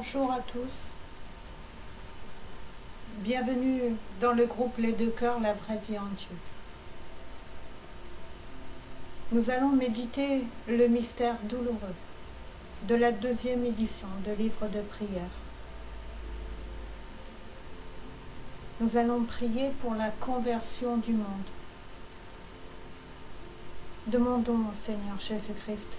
Bonjour à tous. Bienvenue dans le groupe Les Deux Cœurs, la vraie vie en Dieu. Nous allons méditer le mystère douloureux de la 2e édition de livre de prière. Nous allons prier pour la conversion du monde. Demandons au Seigneur Jésus-Christ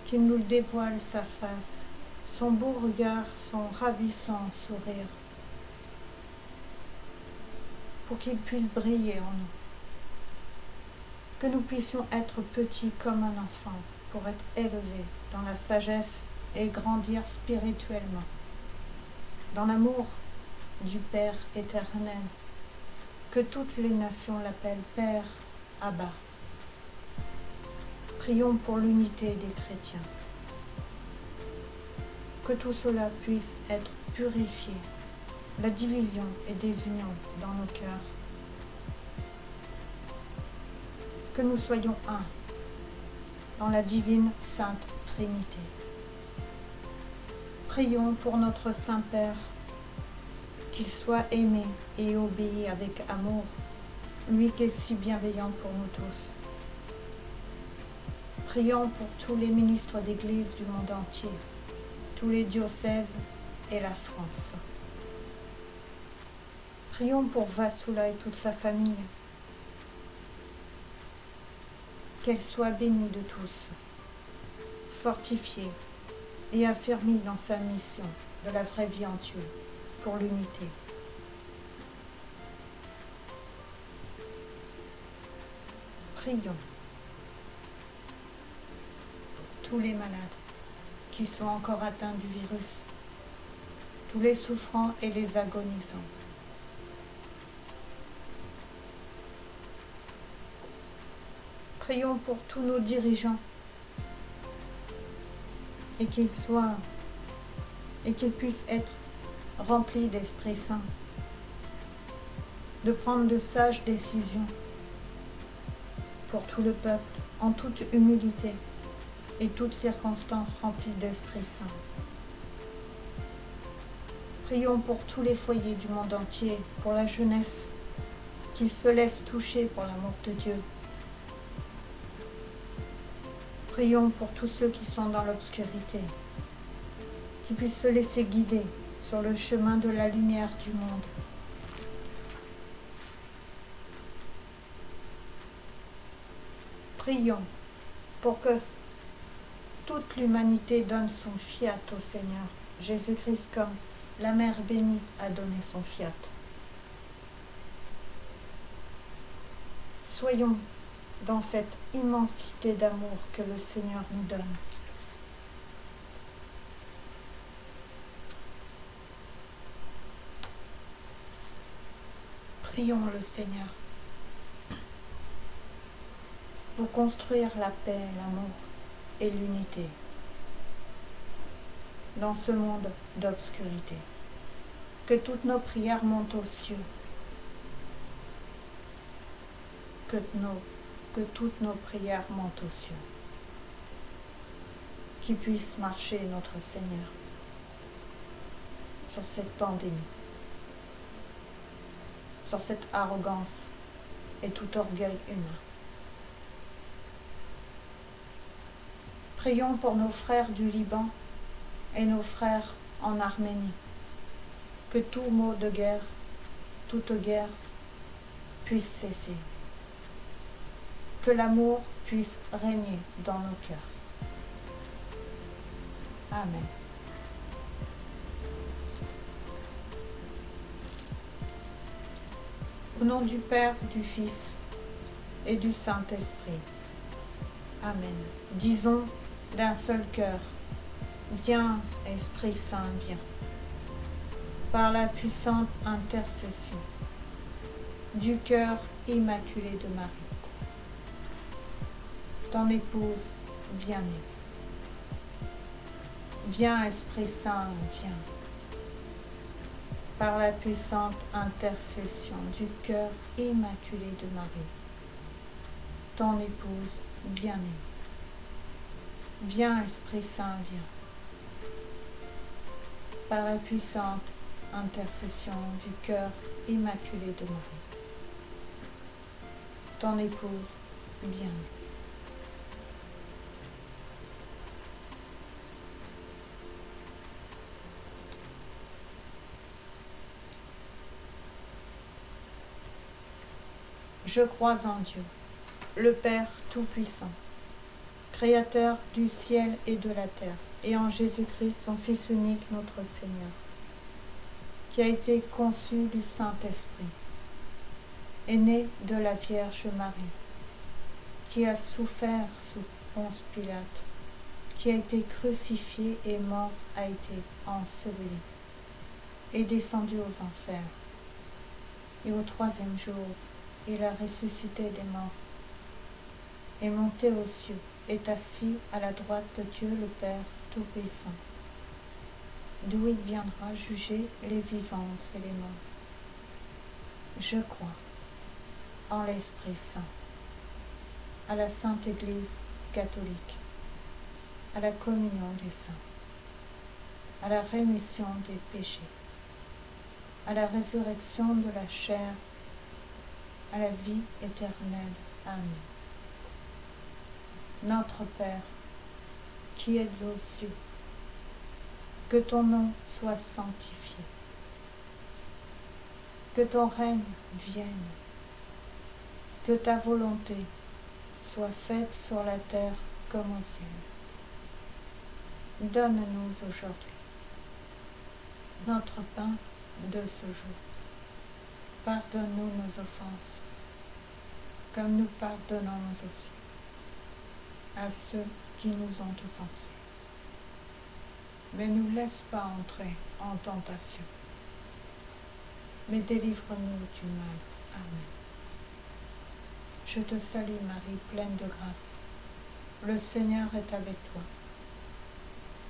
qu'il nous dévoile sa face, son beau regard, son ravissant sourire, pour qu'il puisse briller en nous, que nous puissions être petits comme un enfant, pour être élevés dans la sagesse et grandir spirituellement, dans l'amour du Père éternel, que toutes les nations l'appellent Père Abba. Prions pour l'unité des chrétiens, que tout cela puisse être purifié, la division et désunion dans nos cœurs, que nous soyons un dans la divine Sainte Trinité. Prions pour notre Saint-Père, qu'il soit aimé et obéi avec amour, lui qui est si bienveillant pour nous tous. Prions pour tous les ministres d'Église du monde entier, tous les diocèses et la France. Prions pour Vassoula et toute sa famille, qu'elle soit bénie de tous, fortifiée et affermie dans sa mission de la vraie vie en Dieu pour l'unité. Prions pour tous les malades qui sont encore atteints du virus, tous les souffrants et les agonisants. Prions pour tous nos dirigeants et qu'ils puissent être remplis d'Esprit Saint, de prendre de sages décisions pour tout le peuple en toute humilité et toutes circonstances remplies d'Esprit Saint. Prions pour tous les foyers du monde entier, pour la jeunesse, qu'ils se laissent toucher pour l'amour de Dieu. Prions pour tous ceux qui sont dans l'obscurité, qu'ils puissent se laisser guider sur le chemin de la lumière du monde. Prions pour que toute l'humanité donne son fiat au Seigneur Jésus-Christ comme la Mère bénie a donné son fiat. Soyons dans cette immensité d'amour que le Seigneur nous donne. Prions le Seigneur pour construire la paix, l'amour et l'unité dans ce monde d'obscurité. Que toutes nos prières montent aux cieux, que toutes nos prières montent aux cieux, qu'il puisse marcher notre Seigneur sur cette pandémie, sur cette arrogance et tout orgueil humain. Prions pour nos frères du Liban et nos frères en Arménie, que tout mot de guerre, toute guerre puisse cesser, que l'amour puisse régner dans nos cœurs. Amen. Au nom du Père, du Fils et du Saint-Esprit. Amen. Disons d'un seul cœur, viens Esprit Saint, viens. Par la puissante intercession du cœur immaculé de Marie, ton épouse bien-aimée. Viens Esprit Saint, viens. Par la puissante intercession du cœur immaculé de Marie, ton épouse bien-aimée. Viens Esprit Saint, viens. par la puissante intercession du cœur immaculé de Marie, ton épouse bien-aimée. Je crois en Dieu, le Père Tout-Puissant, Créateur du ciel et de la terre, et en Jésus-Christ, son Fils unique, notre Seigneur, qui a été conçu du Saint-Esprit, est né de la Vierge Marie, qui a souffert sous Ponce Pilate, qui a été crucifié et mort, a été enseveli, est descendu aux enfers, et au troisième jour, il a ressuscité des morts, est monté aux cieux, est assis à la droite de Dieu le Père Tout-Puissant, d'où il viendra juger les vivants et les morts. Je crois en l'Esprit Saint, à la Sainte Église catholique, à la communion des saints, à la rémission des péchés, à la résurrection de la chair, à la vie éternelle. Amen. Notre Père, qui es aux cieux, que ton nom soit sanctifié, que ton règne vienne, que ta volonté soit faite sur la terre comme au ciel. Donne-nous aujourd'hui notre pain de ce jour. Pardonne-nous nos offenses, comme nous pardonnons aussi à ceux qui nous ont offensés. Mais ne nous laisse pas entrer en tentation, mais délivre-nous du mal. Amen. Je te salue Marie, pleine de grâce. Le Seigneur est avec toi.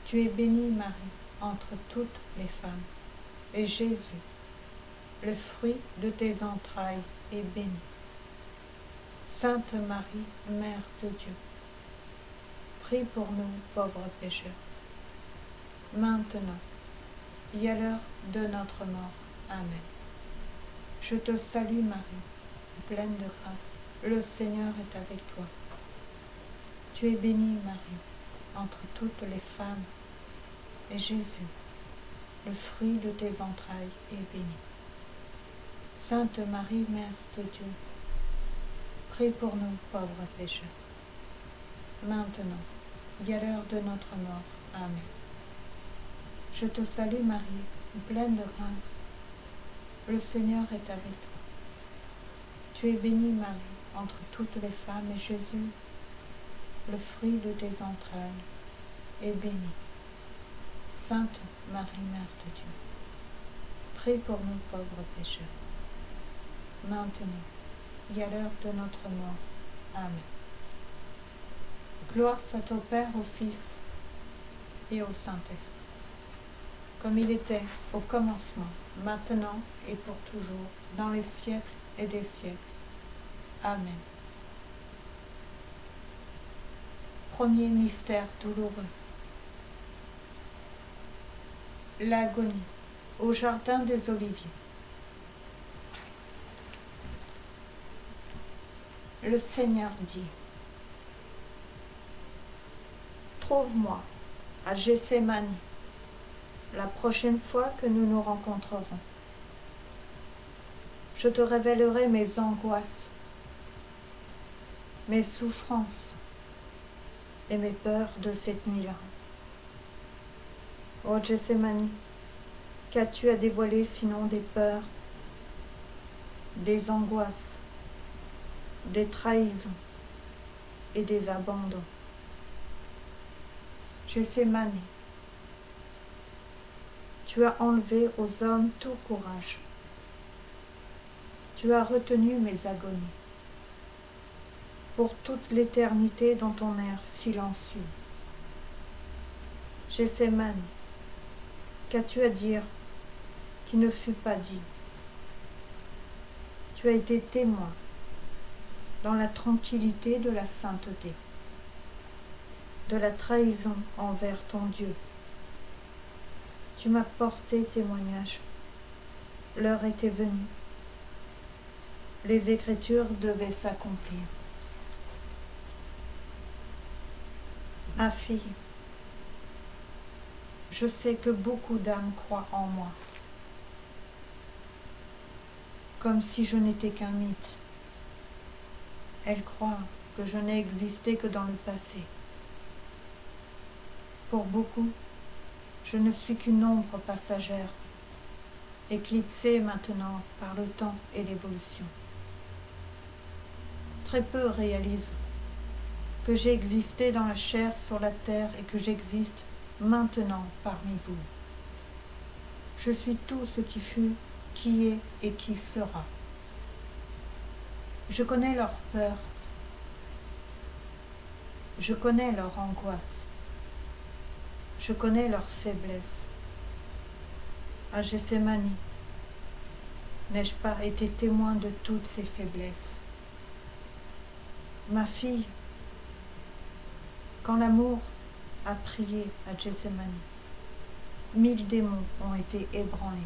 Tu es bénie Marie entre toutes les femmes, et Jésus, le fruit de tes entrailles, est béni. Sainte Marie, Mère de Dieu, prie pour nous pauvres pécheurs, maintenant et à l'heure de notre mort. Amen. Je te salue Marie, pleine de grâce, le Seigneur est avec toi. Tu es bénie Marie entre toutes les femmes, et Jésus, le fruit de tes entrailles, est béni. Sainte Marie, Mère de Dieu, prie pour nous pauvres pécheurs, maintenant et à l'heure de notre mort. Amen. Je te salue Marie, pleine de grâce, le Seigneur est avec toi. Tu es bénie Marie entre toutes les femmes, et Jésus, le fruit de tes entrailles, est béni. Sainte Marie, Mère de Dieu, prie pour nous pauvres pécheurs, maintenant et à l'heure de notre mort. Amen. Gloire soit au Père, au Fils et au Saint-Esprit, comme il était au commencement, maintenant et pour toujours, dans les siècles et des siècles. Amen. Premier mystère douloureux. L'agonie au jardin des Oliviers. Le Seigneur dit: trouve-moi à Gethsémani la prochaine fois que nous nous rencontrerons. Je te révélerai mes angoisses, mes souffrances et mes peurs de cette nuit-là. Ô Gethsémani, qu'as-tu à dévoiler sinon des peurs, des angoisses, des trahisons et des abandons? Gethsémani, tu as enlevé aux hommes tout courage. Tu as retenu mes agonies pour toute l'éternité dans ton air silencieux. Gethsémani, qu'as-tu à dire qui ne fut pas dit? Tu as été témoin dans la tranquillité de la sainteté, de la trahison envers ton Dieu. Tu m'as porté témoignage. L'heure était venue. Les Écritures devaient s'accomplir. Ma fille, je sais que beaucoup d'âmes croient en moi, comme si je n'étais qu'un mythe. Elles croient que je n'ai existé que dans le passé. Pour beaucoup, je ne suis qu'une ombre passagère, éclipsée maintenant par le temps et l'évolution. Très peu réalisent que j'ai existé dans la chair sur la terre et que j'existe maintenant parmi vous. Je suis tout ce qui fut, qui est et qui sera. Je connais leur peur. Je connais leur angoisse. Je connais leur faiblesse. À Gethsémani, n'ai-je pas été témoin de toutes ces faiblesses? Ma fille, quand l'amour a prié à Gethsémani, 1000 démons ont été ébranlés.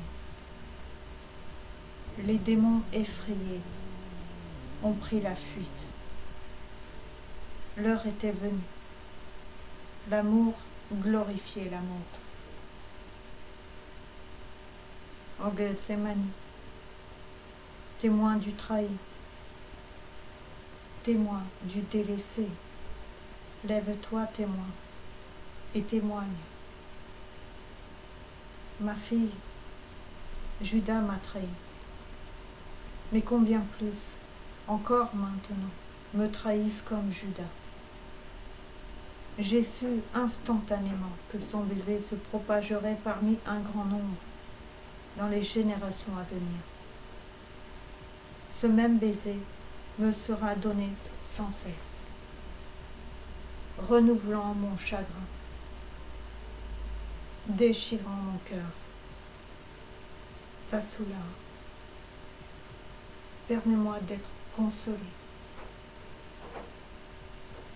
Les démons effrayés ont pris la fuite. L'heure était venue. L'amour glorifiait l'amour. En Gethsémani, témoin du trahi, témoin du délaissé, lève-toi, témoin, et témoigne. Ma fille, Judas m'a trahi, mais combien plus, encore maintenant, me trahissent comme Judas. J'ai su instantanément que son baiser se propagerait parmi un grand nombre dans les générations à venir. Ce même baiser me sera donné sans cesse, renouvelant mon chagrin, déchirant mon cœur. Vasula, permets-moi d'être consolé.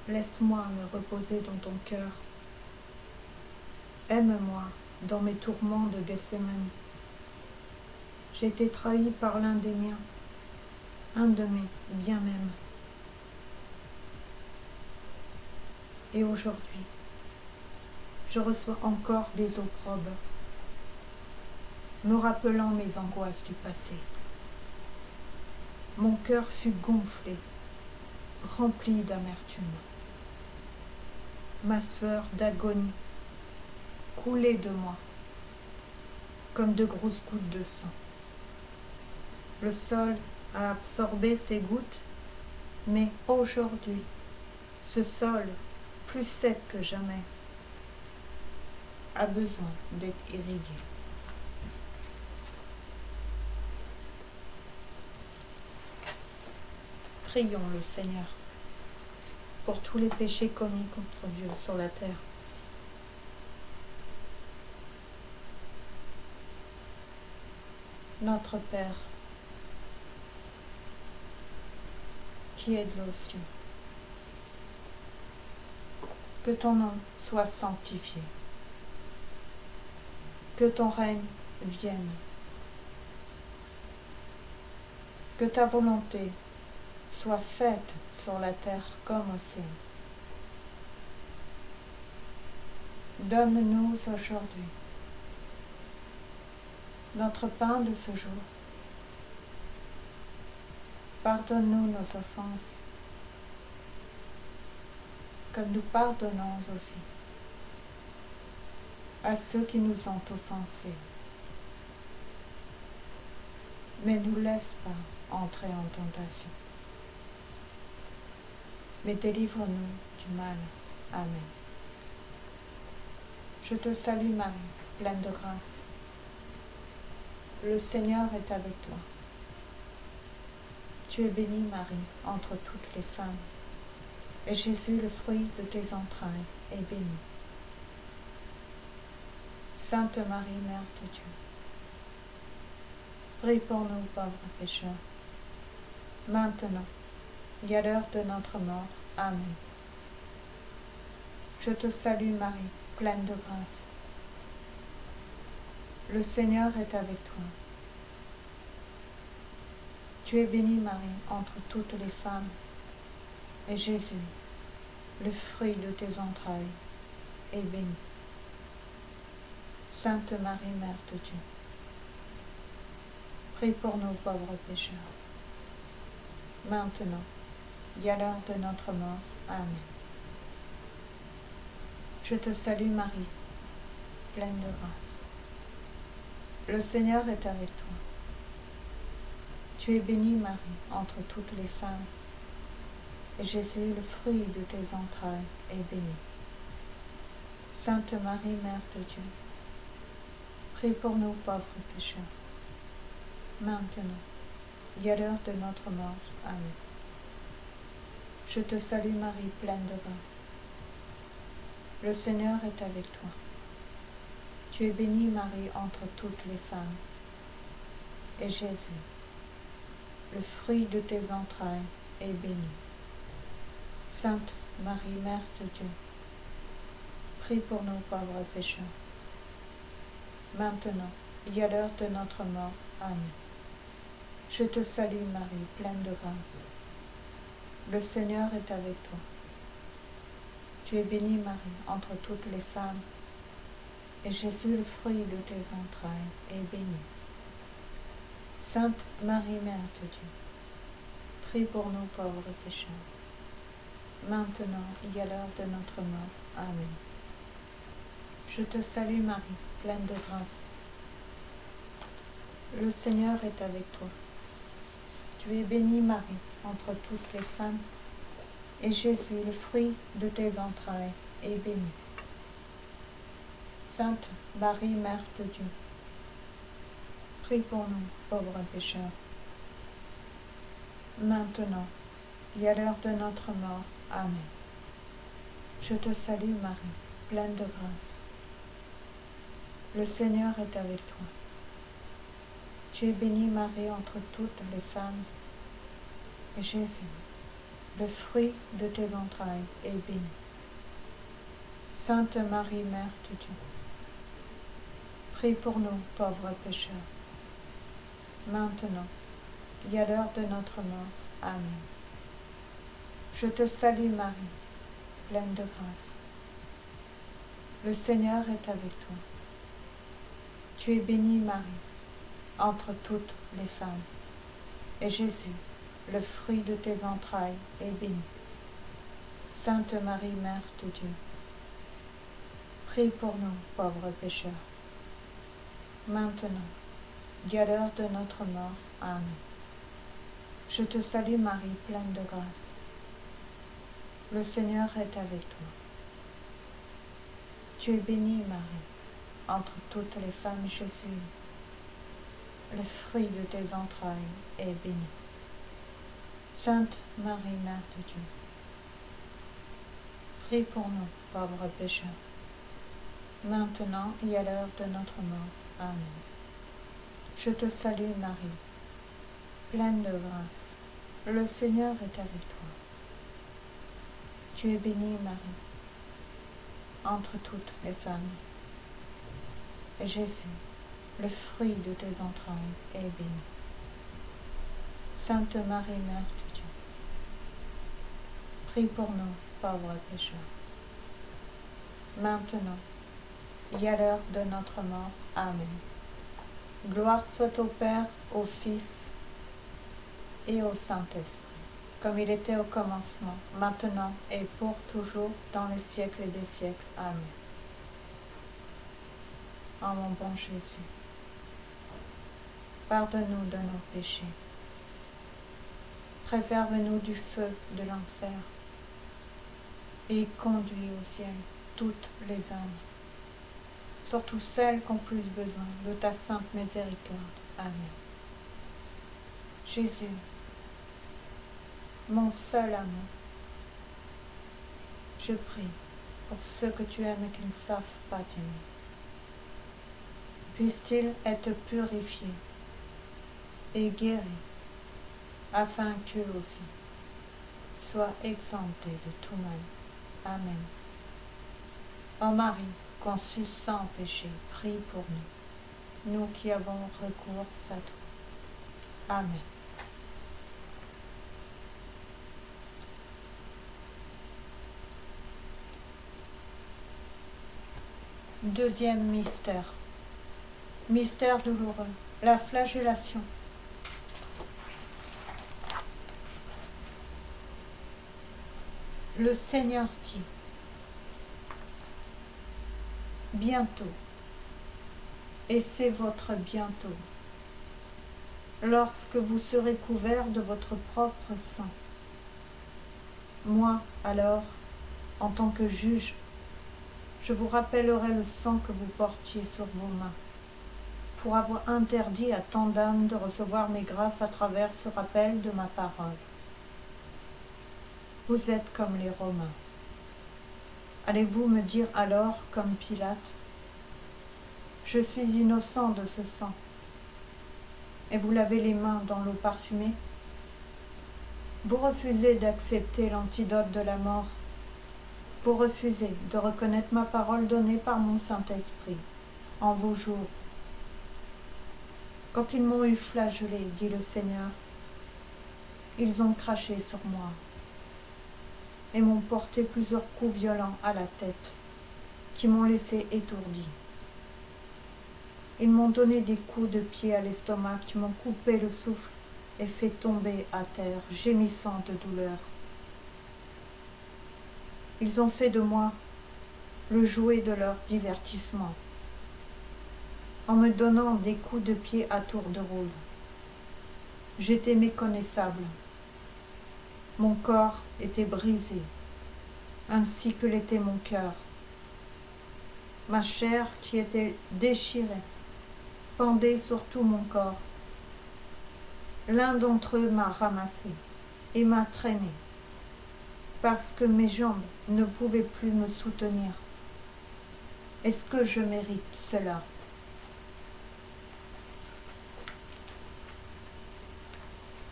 Laisse-moi me reposer dans ton cœur. Aime-moi dans mes tourments de Gethsémani. J'ai été trahi par l'un des miens, un de mes bien même. Et aujourd'hui, je reçois encore des opprobes, me rappelant mes angoisses du passé. Mon cœur fut gonflé, rempli d'amertume. Ma sueur d'agonie coulait de moi comme de grosses gouttes de sang. Le sol a absorbé ces gouttes, mais aujourd'hui, ce sol, plus sec que jamais, a besoin d'être irrigué. Prions le Seigneur pour tous les péchés commis contre Dieu sur la terre. Notre Père, qui es aux cieux, que ton nom soit sanctifié, que ton règne vienne, que ta volonté soit faite sur la terre comme au ciel. Donne-nous aujourd'hui notre pain de ce jour. Pardonne-nous nos offenses, comme nous pardonnons aussi à ceux qui nous ont offensés. Mais ne nous laisse pas entrer en tentation, mais délivre-nous du mal. Amen. Je te salue Marie, pleine de grâce. Le Seigneur est avec toi. Tu es bénie Marie entre toutes les femmes, et Jésus, le fruit de tes entrailles, est béni. Sainte Marie, Mère de Dieu, prie pour nous pauvres pécheurs, maintenant et à l'heure de notre mort. Amen. Je te salue Marie, pleine de grâce. Le Seigneur est avec toi. Tu es bénie, Marie, entre toutes les femmes, et Jésus, le fruit de tes entrailles, est béni. Sainte Marie, Mère de Dieu, prie pour nous pauvres pécheurs, maintenant et à l'heure de notre mort. Amen. Je te salue, Marie, pleine de grâce. Le Seigneur est avec toi. Tu es bénie, Marie, entre toutes les femmes, et Jésus, le fruit de tes entrailles, est béni. Sainte Marie, Mère de Dieu, prie pour nous pauvres pécheurs, maintenant et à l'heure de notre mort. Amen. Je te salue, Marie, pleine de grâce. Le Seigneur est avec toi. Tu es bénie, Marie, entre toutes les femmes, et Jésus, le fruit de tes entrailles, est béni. Sainte Marie, Mère de Dieu, prie pour nous pauvres pécheurs, maintenant et à l'heure de notre mort. Amen. Je te salue, Marie, pleine de grâce. Le Seigneur est avec toi. Tu es bénie, Marie, entre toutes les femmes, et Jésus, le fruit de tes entrailles, est béni. Sainte Marie, Mère de Dieu, prie pour nous pauvres pécheurs, maintenant et à l'heure de notre mort. Amen. Je te salue, Marie, pleine de grâce. Le Seigneur est avec toi. Tu es bénie, Marie, entre toutes les femmes, et Jésus, le fruit de tes entrailles, est béni. Sainte Marie, Mère de Dieu, prie pour nous, pauvres pécheurs, maintenant et à l'heure de notre mort. Amen. Je te salue, Marie, pleine de grâce. Le Seigneur est avec toi. Tu es bénie, Marie, entre toutes les femmes, et Jésus, le fruit de tes entrailles, est béni. Sainte Marie, Mère de Dieu, prie pour nous, pauvres pécheurs, maintenant et à l'heure de notre mort. Amen. Je te salue, Marie, pleine de grâce. Le Seigneur est avec toi. Tu es bénie, Marie, entre toutes les femmes, et Jésus, le fruit de tes entrailles, est béni. Sainte Marie, Mère de Dieu, prie pour nous, pauvres pécheurs, maintenant et à l'heure de notre mort. Amen. Je te salue, Marie, pleine de grâce. Le Seigneur est avec toi. Tu es bénie, Marie, entre toutes les femmes, Jésus, le fruit de tes entrailles, est béni. Sainte Marie, Mère de Dieu, prie pour nous, pauvres pécheurs, maintenant et à l'heure de notre mort. Amen. Je te salue, Marie, pleine de grâce. Le Seigneur est avec toi. Tu es bénie, Marie, entre toutes les femmes, et Jésus, le fruit de tes entrailles, est béni. Sainte Marie, Mère de Dieu, prie pour nous, pauvres pécheurs, maintenant et à l'heure de notre mort. Amen. Gloire soit au Père, au Fils et au Saint-Esprit, comme il était au commencement, maintenant et pour toujours, dans les siècles des siècles. Amen. Ô mon bon Jésus, pardonne-nous de nos péchés, préserve-nous du feu de l'enfer, et conduis au ciel toutes les âmes, surtout celles qui ont plus besoin de ta sainte miséricorde. Amen. Jésus, mon seul amour, je prie pour ceux que tu aimes et qui ne savent pas t'aimer. Puissent-ils être purifiés et guéris, afin qu'eux aussi soient exemptés de tout mal. Amen. Ô Marie, conçue sans péché, prie pour nous. nous qui avons recours à toi. Amen. Deuxième mystère. Mystère douloureux, la flagellation. Le Seigneur dit, bientôt, et c'est votre bientôt, lorsque vous serez couverts de votre propre sang. Moi, alors, en tant que juge, je vous rappellerai le sang que vous portiez sur vos mains, pour avoir interdit à tant d'âmes de recevoir mes grâces à travers ce rappel de ma parole. Vous êtes comme les Romains. Allez-vous me dire alors, comme Pilate, je suis innocent de ce sang, et vous lavez les mains dans l'eau parfumée? Vous refusez d'accepter l'antidote de la mort. Vous refusez de reconnaître ma parole donnée par mon Saint-Esprit en vos jours. Quand ils m'ont eu flagellé, dit le Seigneur, ils ont craché sur moi et m'ont porté plusieurs coups violents à la tête, qui m'ont laissé étourdi. Ils m'ont donné des coups de pied à l'estomac qui m'ont coupé le souffle et fait tomber à terre, gémissant de douleur. Ils ont fait de moi le jouet de leur divertissement, en me donnant des coups de pied à tour de rôle. J'étais méconnaissable. Mon corps était brisé, ainsi que l'était mon cœur. Ma chair qui était déchirée pendait sur tout mon corps. L'un d'entre eux m'a ramassé et m'a traîné, parce que mes jambes ne pouvaient plus me soutenir. Est-ce que je mérite cela?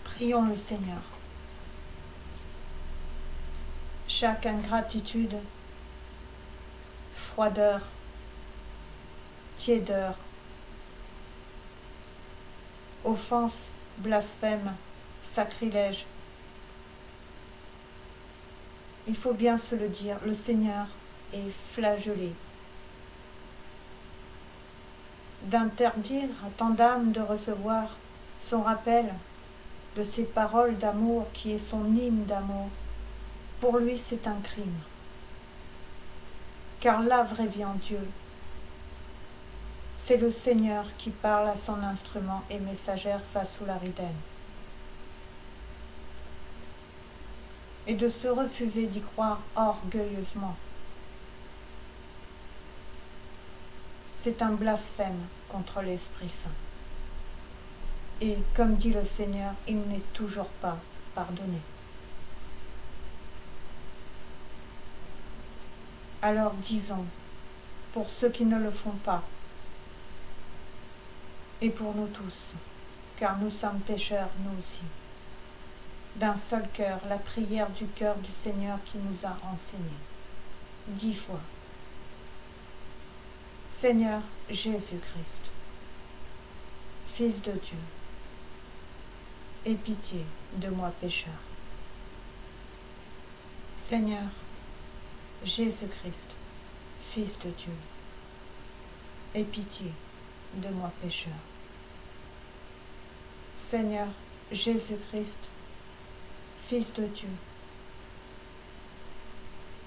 Prions le Seigneur. Chaque ingratitude, froideur, tiédeur, offense, blasphème, sacrilège. Il faut bien se le dire, le Seigneur est flagellé. D'interdire à tant d'âmes de recevoir son rappel de ses paroles d'amour qui est son hymne d'amour, pour lui c'est un crime. Car la vraie vie en Dieu, c'est le Seigneur qui parle à son instrument et messagère face sous la ridaine. Et de se refuser d'y croire orgueilleusement, c'est un blasphème contre l'Esprit Saint. Et comme dit le Seigneur, il n'est toujours pas pardonné. Alors disons, pour ceux qui ne le font pas, et pour nous tous, car nous sommes pécheurs nous aussi, d'un seul cœur, la prière du cœur du Seigneur qui nous a enseigné, 10 fois. Seigneur Jésus-Christ, Fils de Dieu, aie pitié de moi pécheur. Seigneur Jésus-Christ, Fils de Dieu, aie pitié de moi pécheur. Seigneur Jésus-Christ, Fils de Dieu,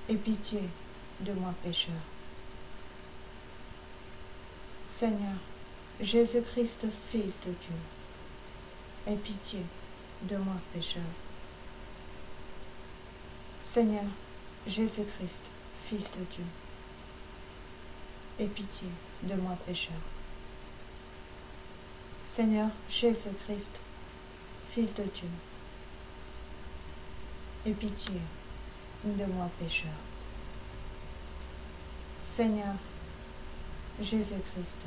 aie pitié de moi pécheur. Seigneur Jésus-Christ, Fils de Dieu, aie pitié de moi pécheur. Seigneur Jésus-Christ, Fils de Dieu, aie pitié de moi pécheur. Seigneur Jésus-Christ, Fils de Dieu, aie pitié de moi pécheur. Seigneur Jésus-Christ,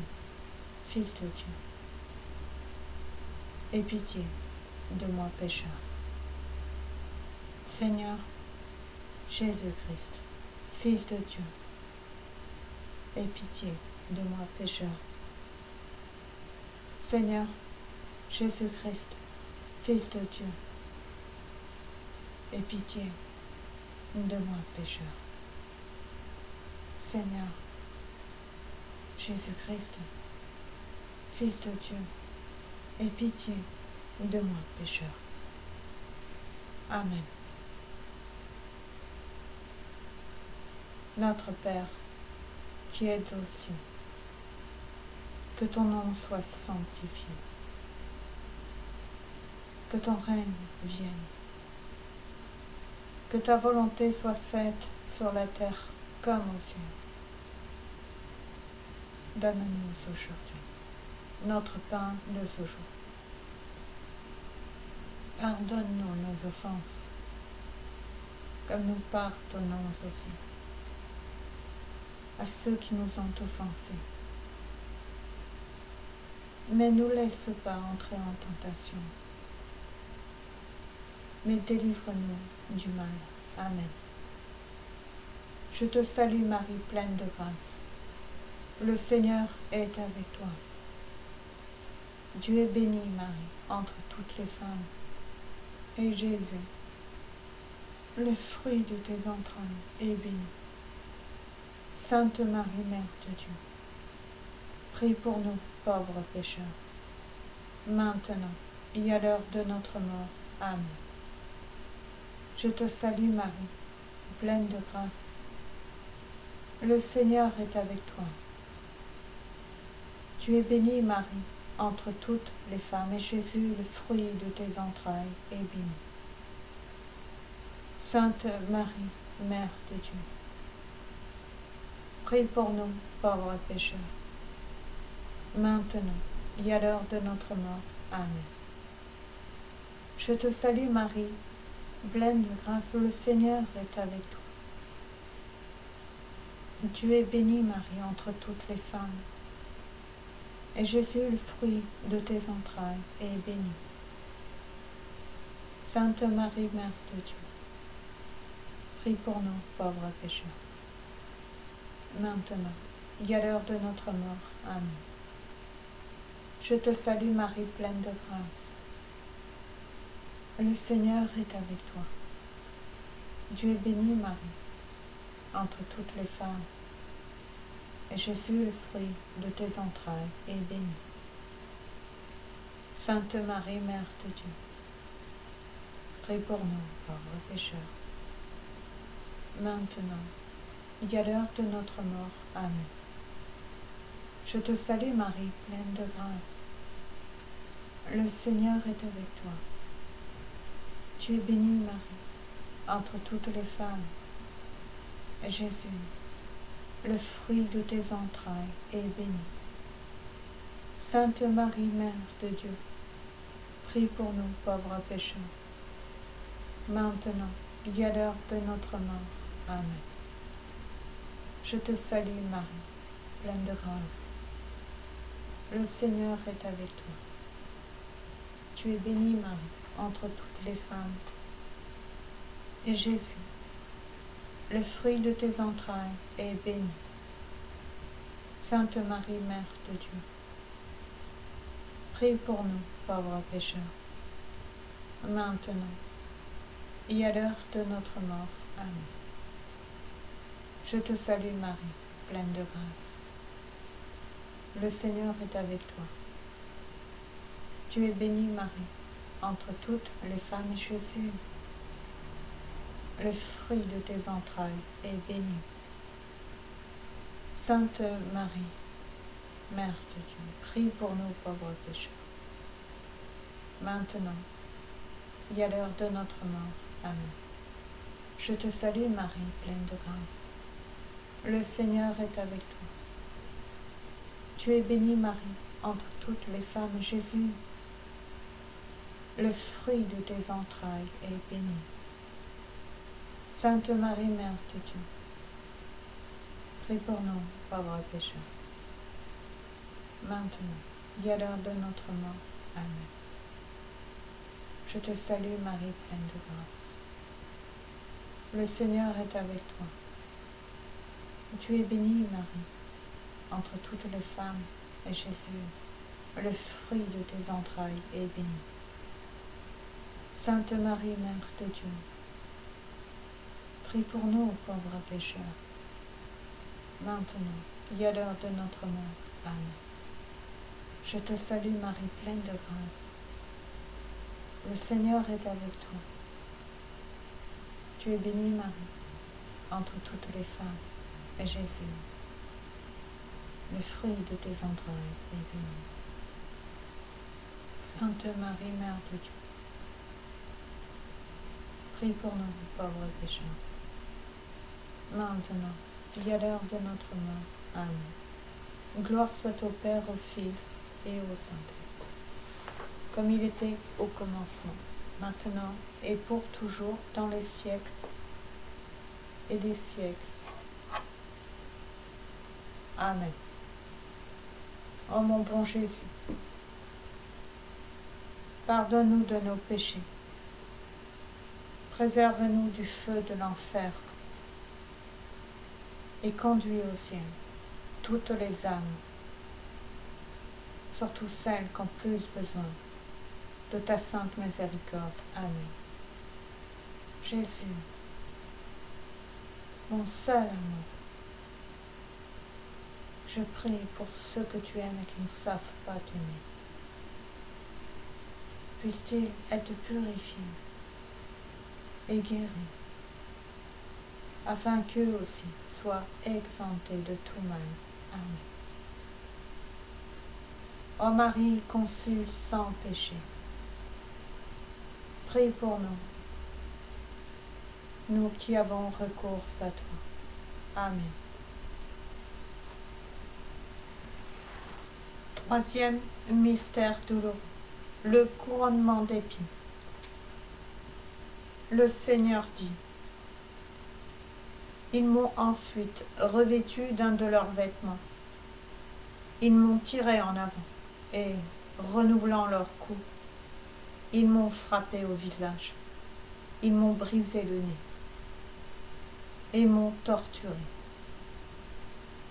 Fils de Dieu, aie pitié de moi pécheur. Seigneur Jésus-Christ, Fils de Dieu, aie pitié de moi pécheur. Seigneur Jésus-Christ, Fils de Dieu, aie pitié de moi pécheur. Seigneur Jésus-Christ, Fils de Dieu, aie pitié de moi pécheur. Amen. Notre Père, qui es aux cieux, que ton nom soit sanctifié, que ton règne vienne, que ta volonté soit faite sur la terre comme au ciel. Donne-nous aujourd'hui notre pain de ce jour. Pardonne-nous nos offenses, comme nous pardonnons aussi à ceux qui nous ont offensés. Mais ne nous laisse pas entrer en tentation, mais délivre-nous du mal. Amen. Je te salue Marie, pleine de grâce. Le Seigneur est avec toi. Dieu est béni, Marie, entre toutes les femmes. Et Jésus, le fruit de tes entrailles, est béni. Sainte Marie, Mère de Dieu, prie pour nous, pauvres pécheurs, maintenant et à l'heure de notre mort. Amen. Je te salue Marie, pleine de grâce. Le Seigneur est avec toi. Tu es bénie, Marie, entre toutes les femmes, et Jésus, le fruit de tes entrailles, est béni. Sainte Marie, Mère de Dieu, prie pour nous, pauvres pécheurs, maintenant et à l'heure de notre mort. Amen. Je te salue Marie, pleine de grâce, le Seigneur est avec toi. Tu es bénie, Marie, entre toutes les femmes, et Jésus, le fruit de tes entrailles, est béni. Sainte Marie, Mère de Dieu, prie pour nous, pauvres pécheurs, maintenant et à l'heure de notre mort. Amen. Je te salue Marie, pleine de grâce. Le Seigneur est avec toi. Tu es bénie, Marie, entre toutes les femmes, et Jésus, le fruit de tes entrailles, est béni. Sainte Marie, Mère de Dieu, prie pour nous, pauvres pécheurs, maintenant et à l'heure de notre mort. Amen. Je te salue Marie, pleine de grâce. Le Seigneur est avec toi. Tu es bénie, Marie, entre toutes les femmes, et Jésus, le fruit de tes entrailles, est béni. Sainte Marie, Mère de Dieu, prie pour nous, pauvres pécheurs, maintenant et à l'heure de notre mort. Amen. Je te salue, Marie, pleine de grâce. Le Seigneur est avec toi. Tu es bénie, Marie, entre toutes les femmes, et Jésus, le fruit de tes entrailles, est béni. Sainte Marie, Mère de Dieu, prie pour nous, pauvres pécheurs, maintenant et à l'heure de notre mort. Amen. Je te salue Marie, pleine de grâce. Le Seigneur est avec toi. Tu es bénie, Marie, entre toutes les femmes, et Jésus, le fruit de tes entrailles, est béni. Sainte Marie, Mère de Dieu, prie pour nous, pauvres pécheurs, maintenant et à l'heure de notre mort. Amen. Je te salue Marie, pleine de grâce. Le Seigneur est avec toi. Tu es bénie, Marie, entre toutes les femmes, et Jésus, le fruit de tes entrailles, est béni. Sainte Marie, Mère de Dieu, prie pour nous, pauvres pécheurs, maintenant et à l'heure de notre mort. Amen. Je te salue Marie, pleine de grâce. Le Seigneur est avec toi. Tu es bénie, Marie, entre toutes les femmes, et Jésus, le fruit de tes entrailles est béni. Sainte Marie, Mère de Dieu, prie pour nous, pauvres pécheurs, maintenant et à l'heure de notre mort. Amen. Je te salue Marie, pleine de grâce. Le Seigneur est avec toi. Tu es bénie Marie, entre toutes les femmes, et Jésus, le fruit de tes entrailles, est béni. Sainte Marie, Mère de Dieu, prie pour nous, pauvres pécheurs, maintenant et à l'heure de notre mort. Amen. Gloire soit au Père, au Fils et au Saint-Esprit, comme il était au commencement, maintenant et pour toujours, dans les siècles et des siècles. Amen. Ô mon bon Jésus, pardonne-nous de nos péchés, préserve-nous du feu de l'enfer et conduis au ciel toutes les âmes, surtout celles qui ont plus besoin de ta sainte miséricorde. Amen. Jésus, mon seul amour, je prie pour ceux que tu aimes et qui ne savent pas t'aimer. Puisse-t-il être purifié et guéri, afin qu'eux aussi soient exemptés de tout mal. Amen. Ô Marie conçue sans péché, prie pour nous, nous qui avons recours à toi. Amen. Troisième mystère douloureux, le couronnement d'épines. Le Seigneur dit: ils m'ont ensuite revêtu d'un de leurs vêtements. Ils m'ont tiré en avant et, renouvelant leur cou, ils m'ont frappé au visage. Ils m'ont brisé le nez et m'ont torturé.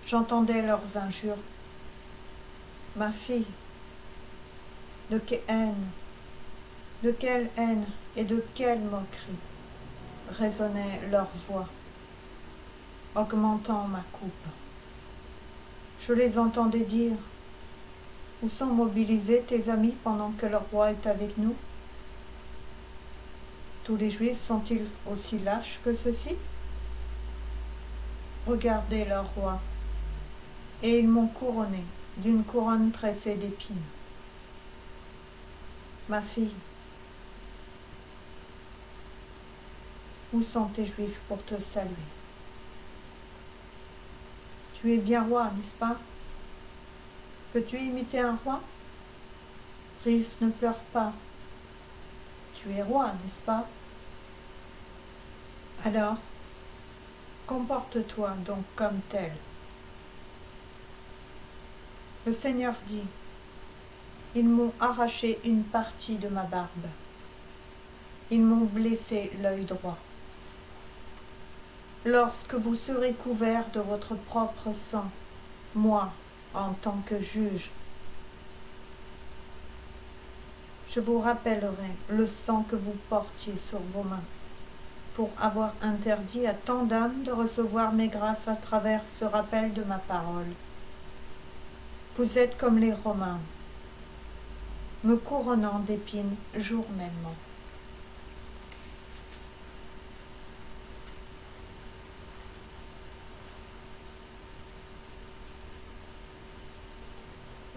J'entendais leurs injures. Ma fille, de quelle haine et de quelle moquerie résonnait leur voix, augmentant ma coupe. Je les entendais dire: où sont mobilisés tes amis pendant que le roi est avec nous? Tous les Juifs sont-ils aussi lâches que ceux-ci? Regardez leur roi, et ils m'ont couronné d'une couronne tressée d'épines. Ma fille, où sont tes Juifs pour te saluer? Tu es bien roi, n'est-ce pas? Peux-tu imiter un roi? Prise, ne pleure pas. Tu es roi, n'est-ce pas? Alors, comporte-toi donc comme tel. Le Seigneur dit: ils m'ont arraché une partie de ma barbe. Ils m'ont blessé l'œil droit. Lorsque vous serez couverts de votre propre sang, moi, en tant que juge, je vous rappellerai le sang que vous portiez sur vos mains, pour avoir interdit à tant d'âmes de recevoir mes grâces à travers ce rappel de ma parole. Vous êtes comme les Romains, me couronnant d'épines journellement.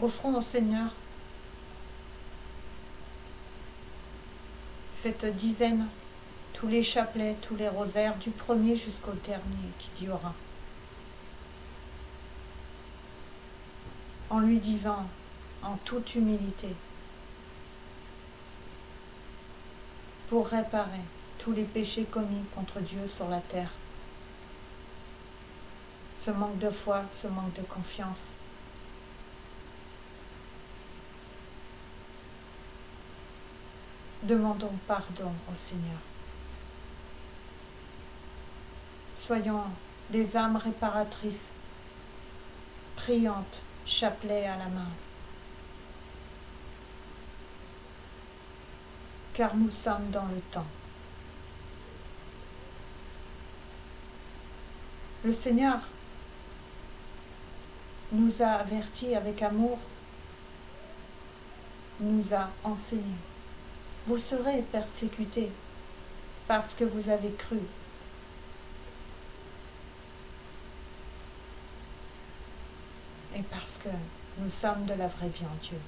Offrons au Seigneur cette dizaine, tous les chapelets, tous les rosaires, du premier jusqu'au dernier qu'il y aura, en lui disant en toute humilité, pour réparer tous les péchés commis contre Dieu sur la terre, ce manque de foi, ce manque de confiance. Demandons pardon au Seigneur. Soyons des âmes réparatrices, priantes, chapelet à la main. car nous sommes dans le temps. Le Seigneur nous a avertis avec amour, nous a enseigné. Vous serez persécutés parce que vous avez cru. Et parce que nous sommes de la vraie vie en Dieu.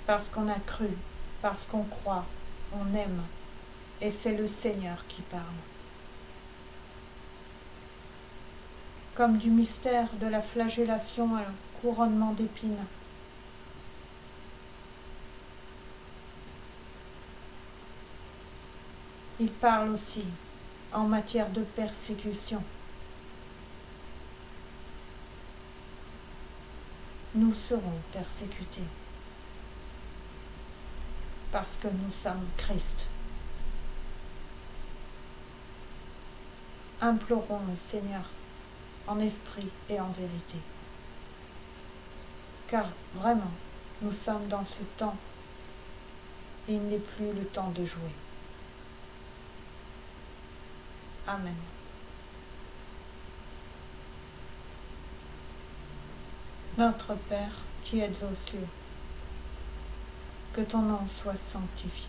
Parce qu'on a cru, parce qu'on croit, on aime. Et c'est le Seigneur qui parle. Comme du mystère de la flagellation à un couronnement d'épines. Il parle aussi en matière de persécution. Nous serons persécutés parce que nous sommes Christ. Implorons le Seigneur en esprit et en vérité. Car vraiment, nous sommes dans ce temps et il n'est plus le temps de jouer. Amen. Notre Père qui êtes aux cieux, que ton nom soit sanctifié,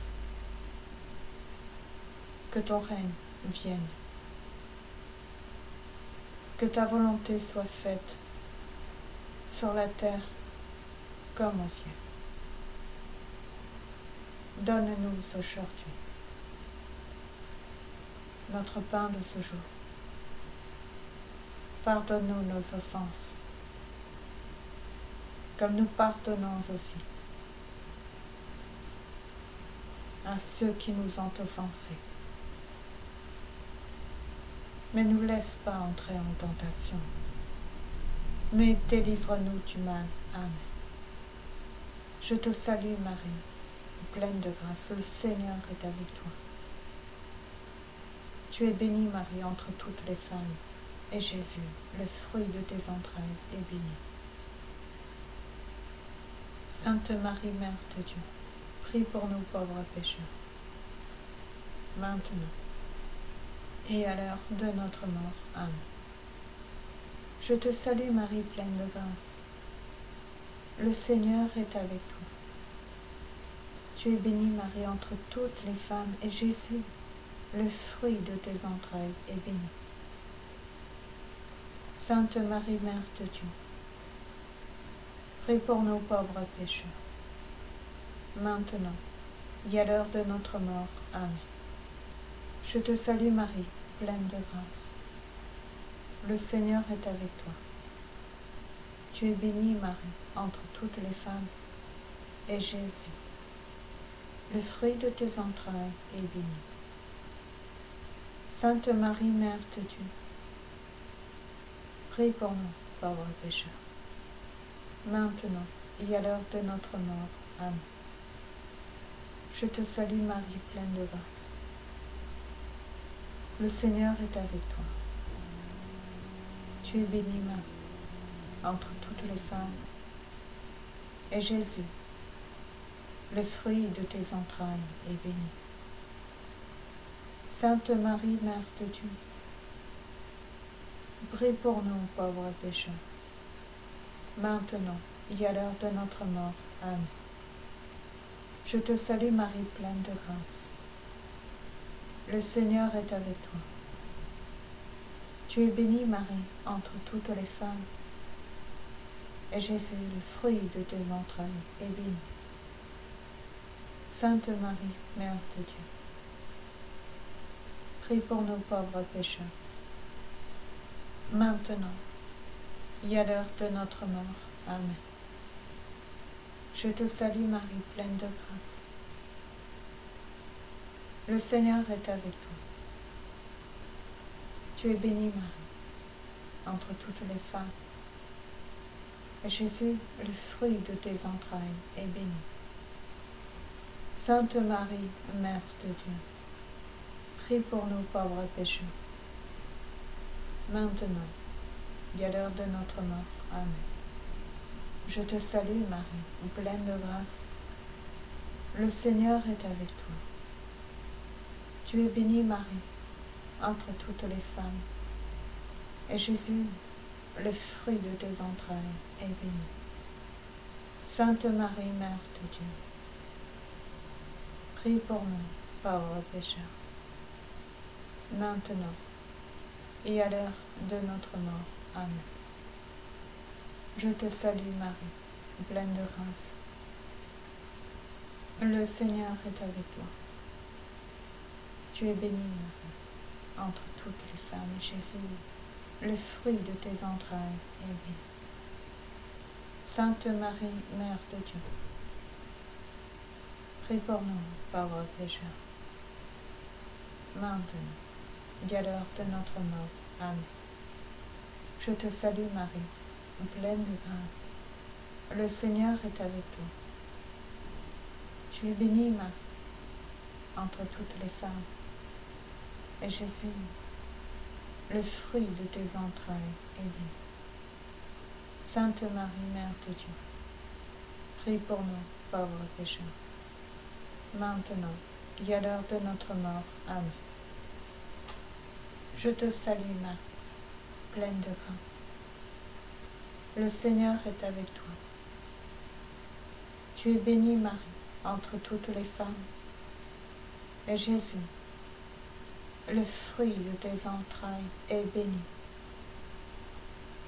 que ton règne vienne, que ta volonté soit faite sur la terre comme au ciel. Donne-nous aujourd'hui notre pain de ce jour. Pardonne-nous nos offenses, comme nous pardonnons aussi à ceux qui nous ont offensés. Mais ne nous laisse pas entrer en tentation, mais délivre-nous du mal. Amen. Je te salue Marie, pleine de grâce, le Seigneur est avec toi. Tu es bénie Marie entre toutes les femmes, et Jésus, le fruit de tes entrailles, est béni. Sainte Marie, Mère de Dieu, prie pour nous pauvres pécheurs, maintenant et à l'heure de notre mort. Amen. Je te salue Marie, pleine de grâce. Le Seigneur est avec toi. Tu es bénie Marie entre toutes les femmes, et Jésus, le fruit de tes entrailles, est béni. Sainte Marie, Mère de Dieu, prie pour nous pauvres pécheurs, maintenant et à l'heure de notre mort. Amen. Je te salue Marie, pleine de grâce. Le Seigneur est avec toi. Tu es bénie Marie entre toutes les femmes, et Jésus, le fruit de tes entrailles, est béni. Sainte Marie, Mère de Dieu, prie pour nous, pauvres pécheurs, maintenant et à l'heure de notre mort. Amen. Je te salue Marie, pleine de grâce. Le Seigneur est avec toi. Tu es bénie Marie entre toutes les femmes, et Jésus, le fruit de tes entrailles, est béni. Sainte Marie, Mère de Dieu, prie pour nous pauvres pécheurs, maintenant et à l'heure de notre mort. Amen. Je te salue Marie, pleine de grâce. Le Seigneur est avec toi. Tu es bénie Marie entre toutes les femmes, et Jésus, le fruit de tes entrailles, est béni. Sainte Marie, Mère de Dieu, prie pour nos pauvres pécheurs, maintenant et à l'heure de notre mort. Amen. Je te salue Marie, pleine de grâce. Le Seigneur est avec toi. Tu es bénie Marie entre toutes les femmes, et Jésus, le fruit de tes entrailles, est béni. Sainte Marie, Mère de Dieu, prie pour nous pauvres pécheurs, maintenant et à l'heure de notre mort. Amen. Je te salue Marie, pleine de grâce. Le Seigneur est avec toi. Tu es bénie Marie, entre toutes les femmes. Et Jésus, le fruit de tes entrailles, est béni. Sainte Marie, Mère de Dieu, prie pour nous, pauvres pécheurs, maintenant et à l'heure de notre mort. Amen. Je te salue Marie, pleine de grâce. Le Seigneur est avec toi. Tu es bénie Marie, entre toutes les femmes, et Jésus, le fruit de tes entrailles, est béni. Sainte Marie, Mère de Dieu, prie pour nous, pauvres pécheurs, maintenant et à l'heure de notre mort. Amen. Je te salue Marie, pleine de grâce. Le Seigneur est avec toi. Tu es bénie Marie, entre toutes les femmes, et Jésus, le fruit de tes entrailles, est béni. Sainte Marie, Mère de Dieu, prie pour nous, pauvres pécheurs, maintenant et à l'heure de notre mort. Amen. Je te salue Marie, pleine de grâce. Le Seigneur est avec toi. Tu es bénie Marie, entre toutes les femmes, et Jésus, le fruit de tes entrailles, est béni.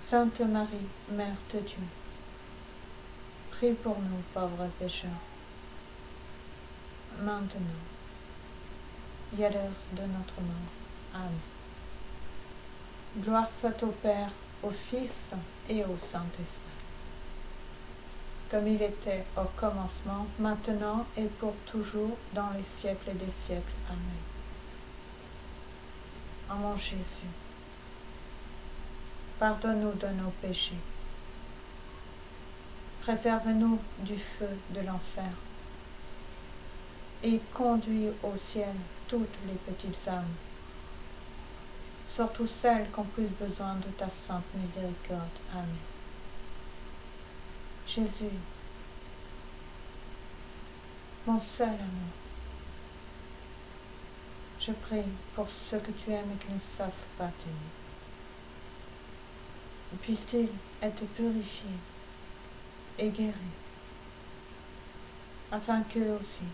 Sainte Marie, Mère de Dieu, prie pour nous, pauvres pécheurs, maintenant et à l'heure de notre mort. Amen. Gloire soit au Père, au Fils et au Saint-Esprit, comme il était au commencement, maintenant et pour toujours, dans les siècles des siècles. Amen. Ô mon Jésus, pardonne-nous de nos péchés, préserve-nous du feu de l'enfer, et conduis au ciel toutes les petites femmes, surtout celles qui ont plus besoin de ta sainte miséricorde. Amen. Jésus, mon seul amour, je prie pour ceux que tu aimes et qui ne savent pas t'aimer. Puissent-ils être purifiés et guéris, afin qu'eux aussi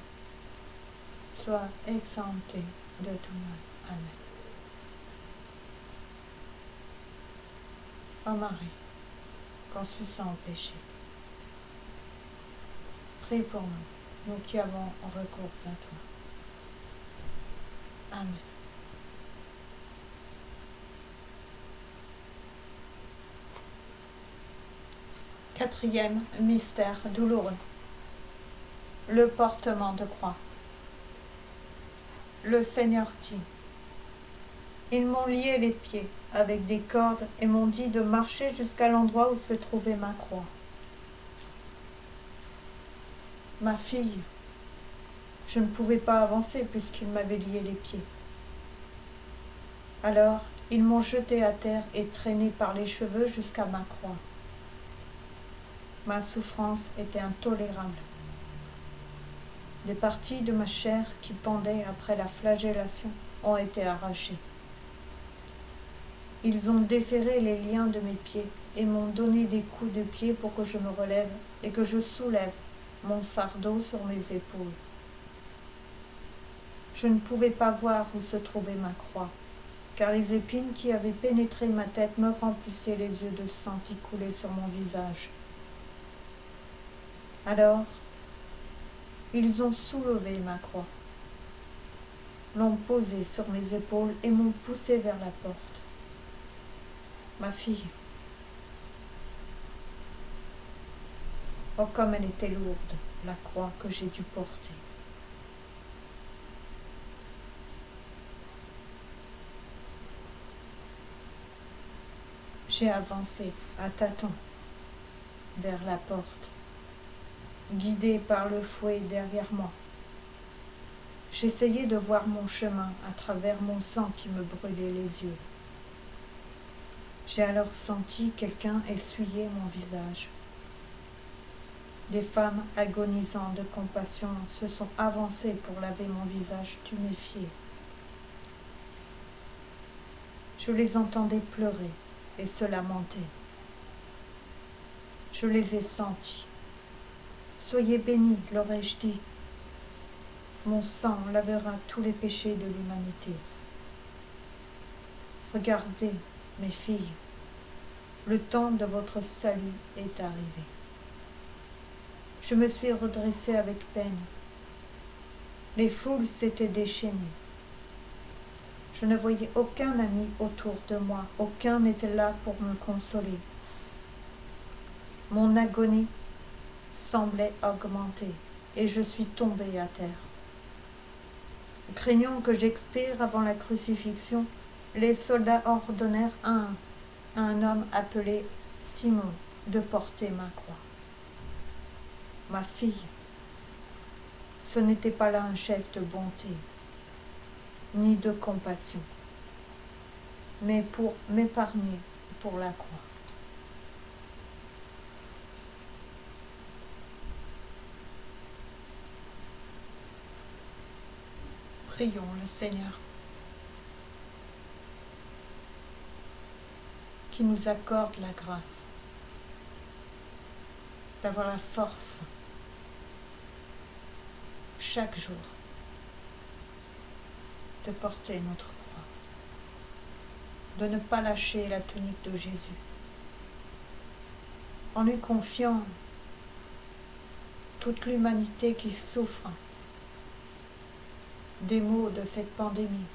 soient exemptés de tout mal. Amen. Ô Marie, conçue sans péché, prie pour nous, nous qui avons recours à toi. Amen. Quatrième mystère douloureux, le portement de croix. Le Seigneur dit: ils m'ont lié les pieds avec des cordes et m'ont dit de marcher jusqu'à l'endroit où se trouvait ma croix. Ma fille, je ne pouvais pas avancer puisqu'ils m'avaient lié les pieds. Alors, ils m'ont jeté à terre et traîné par les cheveux jusqu'à ma croix. Ma souffrance était intolérable. Les parties de ma chair qui pendaient après la flagellation ont été arrachées. Ils ont desserré les liens de mes pieds et m'ont donné des coups de pied pour que je me relève et que je soulève mon fardeau sur mes épaules. Je ne pouvais pas voir où se trouvait ma croix, car les épines qui avaient pénétré ma tête me remplissaient les yeux de sang qui coulait sur mon visage. Alors, ils ont soulevé ma croix, l'ont posée sur mes épaules et m'ont poussée vers la porte. Ma fille, oh comme elle était lourde, la croix que j'ai dû porter. J'ai avancé à tâtons vers la porte, guidée par le fouet derrière moi. J'essayais de voir mon chemin à travers mon sang qui me brûlait les yeux. J'ai alors senti quelqu'un essuyer mon visage. Des femmes agonisant de compassion se sont avancées pour laver mon visage tuméfié. Je les entendais pleurer et se lamenter. Je les ai sentis. Soyez bénis, leur ai-je dit. Mon sang lavera tous les péchés de l'humanité. Regardez, mes filles, le temps de votre salut est arrivé. Je me suis redressée avec peine. Les foules s'étaient déchaînées. Je ne voyais aucun ami autour de moi, aucun n'était là pour me consoler. Mon agonie semblait augmenter et je suis tombée à terre. Craignant que j'expire avant la crucifixion, les soldats ordonnèrent à un homme appelé Simon de porter ma croix. Ma fille, ce n'était pas là un geste de bonté, ni de compassion, mais pour m'épargner pour la croix. Prions le Seigneur qui nous accorde la grâce d'avoir la force chaque jour de porter notre croix, de ne pas lâcher la tunique de Jésus, en lui confiant toute l'humanité qui souffre des maux de cette pandémie,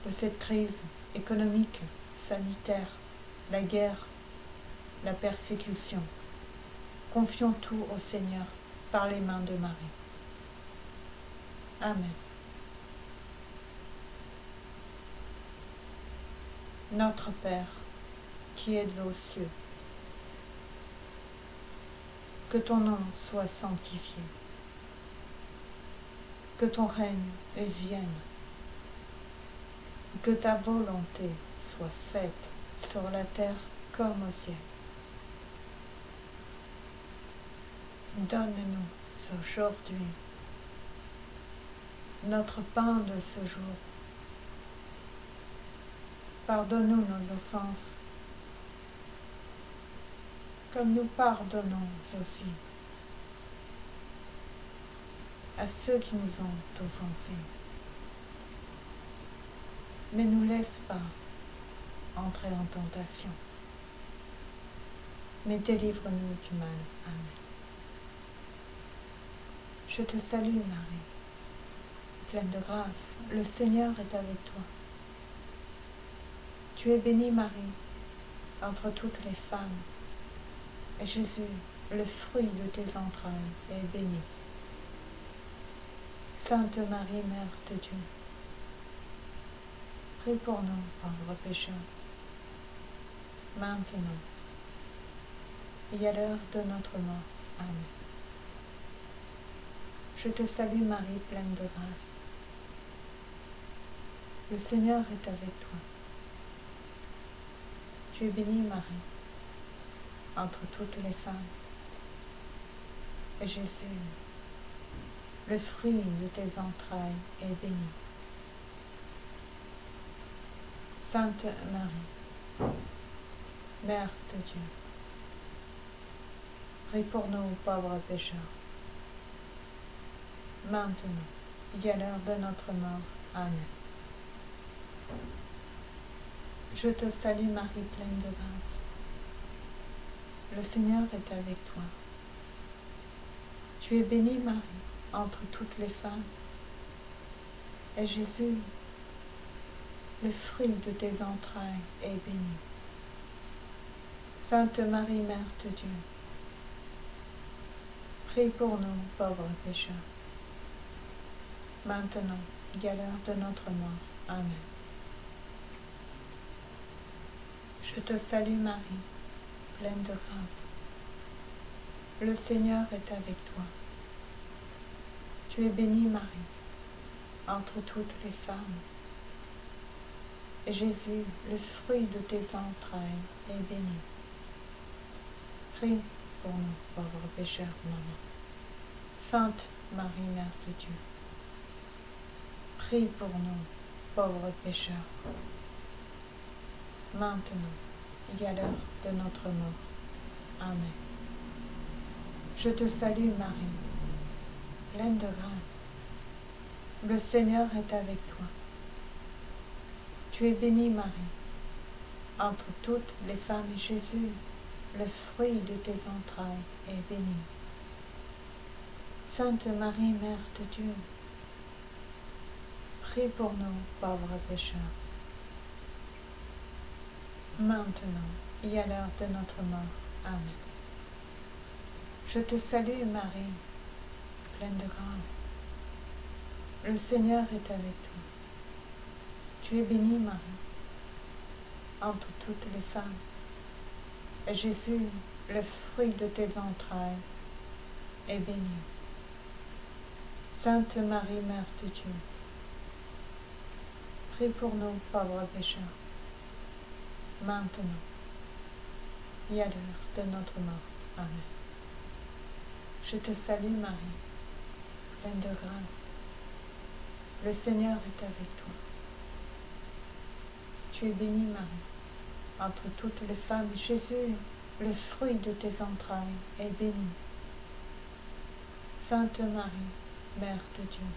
de cette crise économique, sanitaire, la guerre, la persécution. Confions tout au Seigneur par les mains de Marie. Amen. Notre Père, qui es aux cieux, que ton nom soit sanctifié, que ton règne vienne, que ta volonté soit faite sur la terre comme au ciel. Donne-nous aujourd'hui notre pain de ce jour. Pardonne-nous nos offenses, comme nous pardonnons aussi à ceux qui nous ont offensés. Mais ne nous laisse pas entrer en tentation, mais délivre-nous du mal. Amen. Je te salue Marie, pleine de grâce, le Seigneur est avec toi. Tu es bénie Marie, entre toutes les femmes, et Jésus, le fruit de tes entrailles, est béni. Sainte Marie, Mère de Dieu, prie pour nous, pauvres pécheurs, maintenant et à l'heure de notre mort. Amen. Je te salue Marie, pleine de grâce. Le Seigneur est avec toi. Tu es bénie Marie, entre toutes les femmes, et Jésus, le fruit de tes entrailles, est béni. Sainte Marie, Mère de Dieu, prie pour nous pauvres pécheurs, maintenant et à l'heure de notre mort. Amen. Je te salue Marie, pleine de grâce. Le Seigneur est avec toi. Tu es bénie Marie, entre toutes les femmes, et Jésus, le fruit de tes entrailles, est béni. Sainte Marie, Mère de Dieu, prie pour nous, pauvres pécheurs, maintenant et à l'heure de notre mort. Amen. Je te salue Marie, pleine de grâce. Le Seigneur est avec toi. Tu es bénie Marie, entre toutes les femmes, et Jésus, le fruit de tes entrailles, est béni. Prie pour nous, pauvres pécheurs, maman. Sainte Marie, Mère de Dieu, prie pour nous, pauvres pécheurs, maintenant et à l'heure de notre mort. Amen. Je te salue, Marie, pleine de grâce. Le Seigneur est avec toi. Tu es bénie, Marie, entre toutes les femmes, et Jésus, le fruit de tes entrailles, est béni. Sainte Marie, Mère de Dieu, prie pour nous, pauvres pécheurs, maintenant et à l'heure de notre mort. Amen. Je te salue, Marie, pleine de grâce. Le Seigneur est avec toi. Tu es bénie, Marie, entre toutes les femmes, et Jésus, le fruit de tes entrailles, est béni. Sainte Marie, Mère de Dieu, prie pour nous, pauvres pécheurs, maintenant et à l'heure de notre mort. Amen. Je te salue, Marie, pleine de grâce. Le Seigneur est avec toi. Tu es bénie, Marie, entre toutes les femmes, Jésus, le fruit de tes entrailles, est béni. Sainte Marie, Mère de Dieu,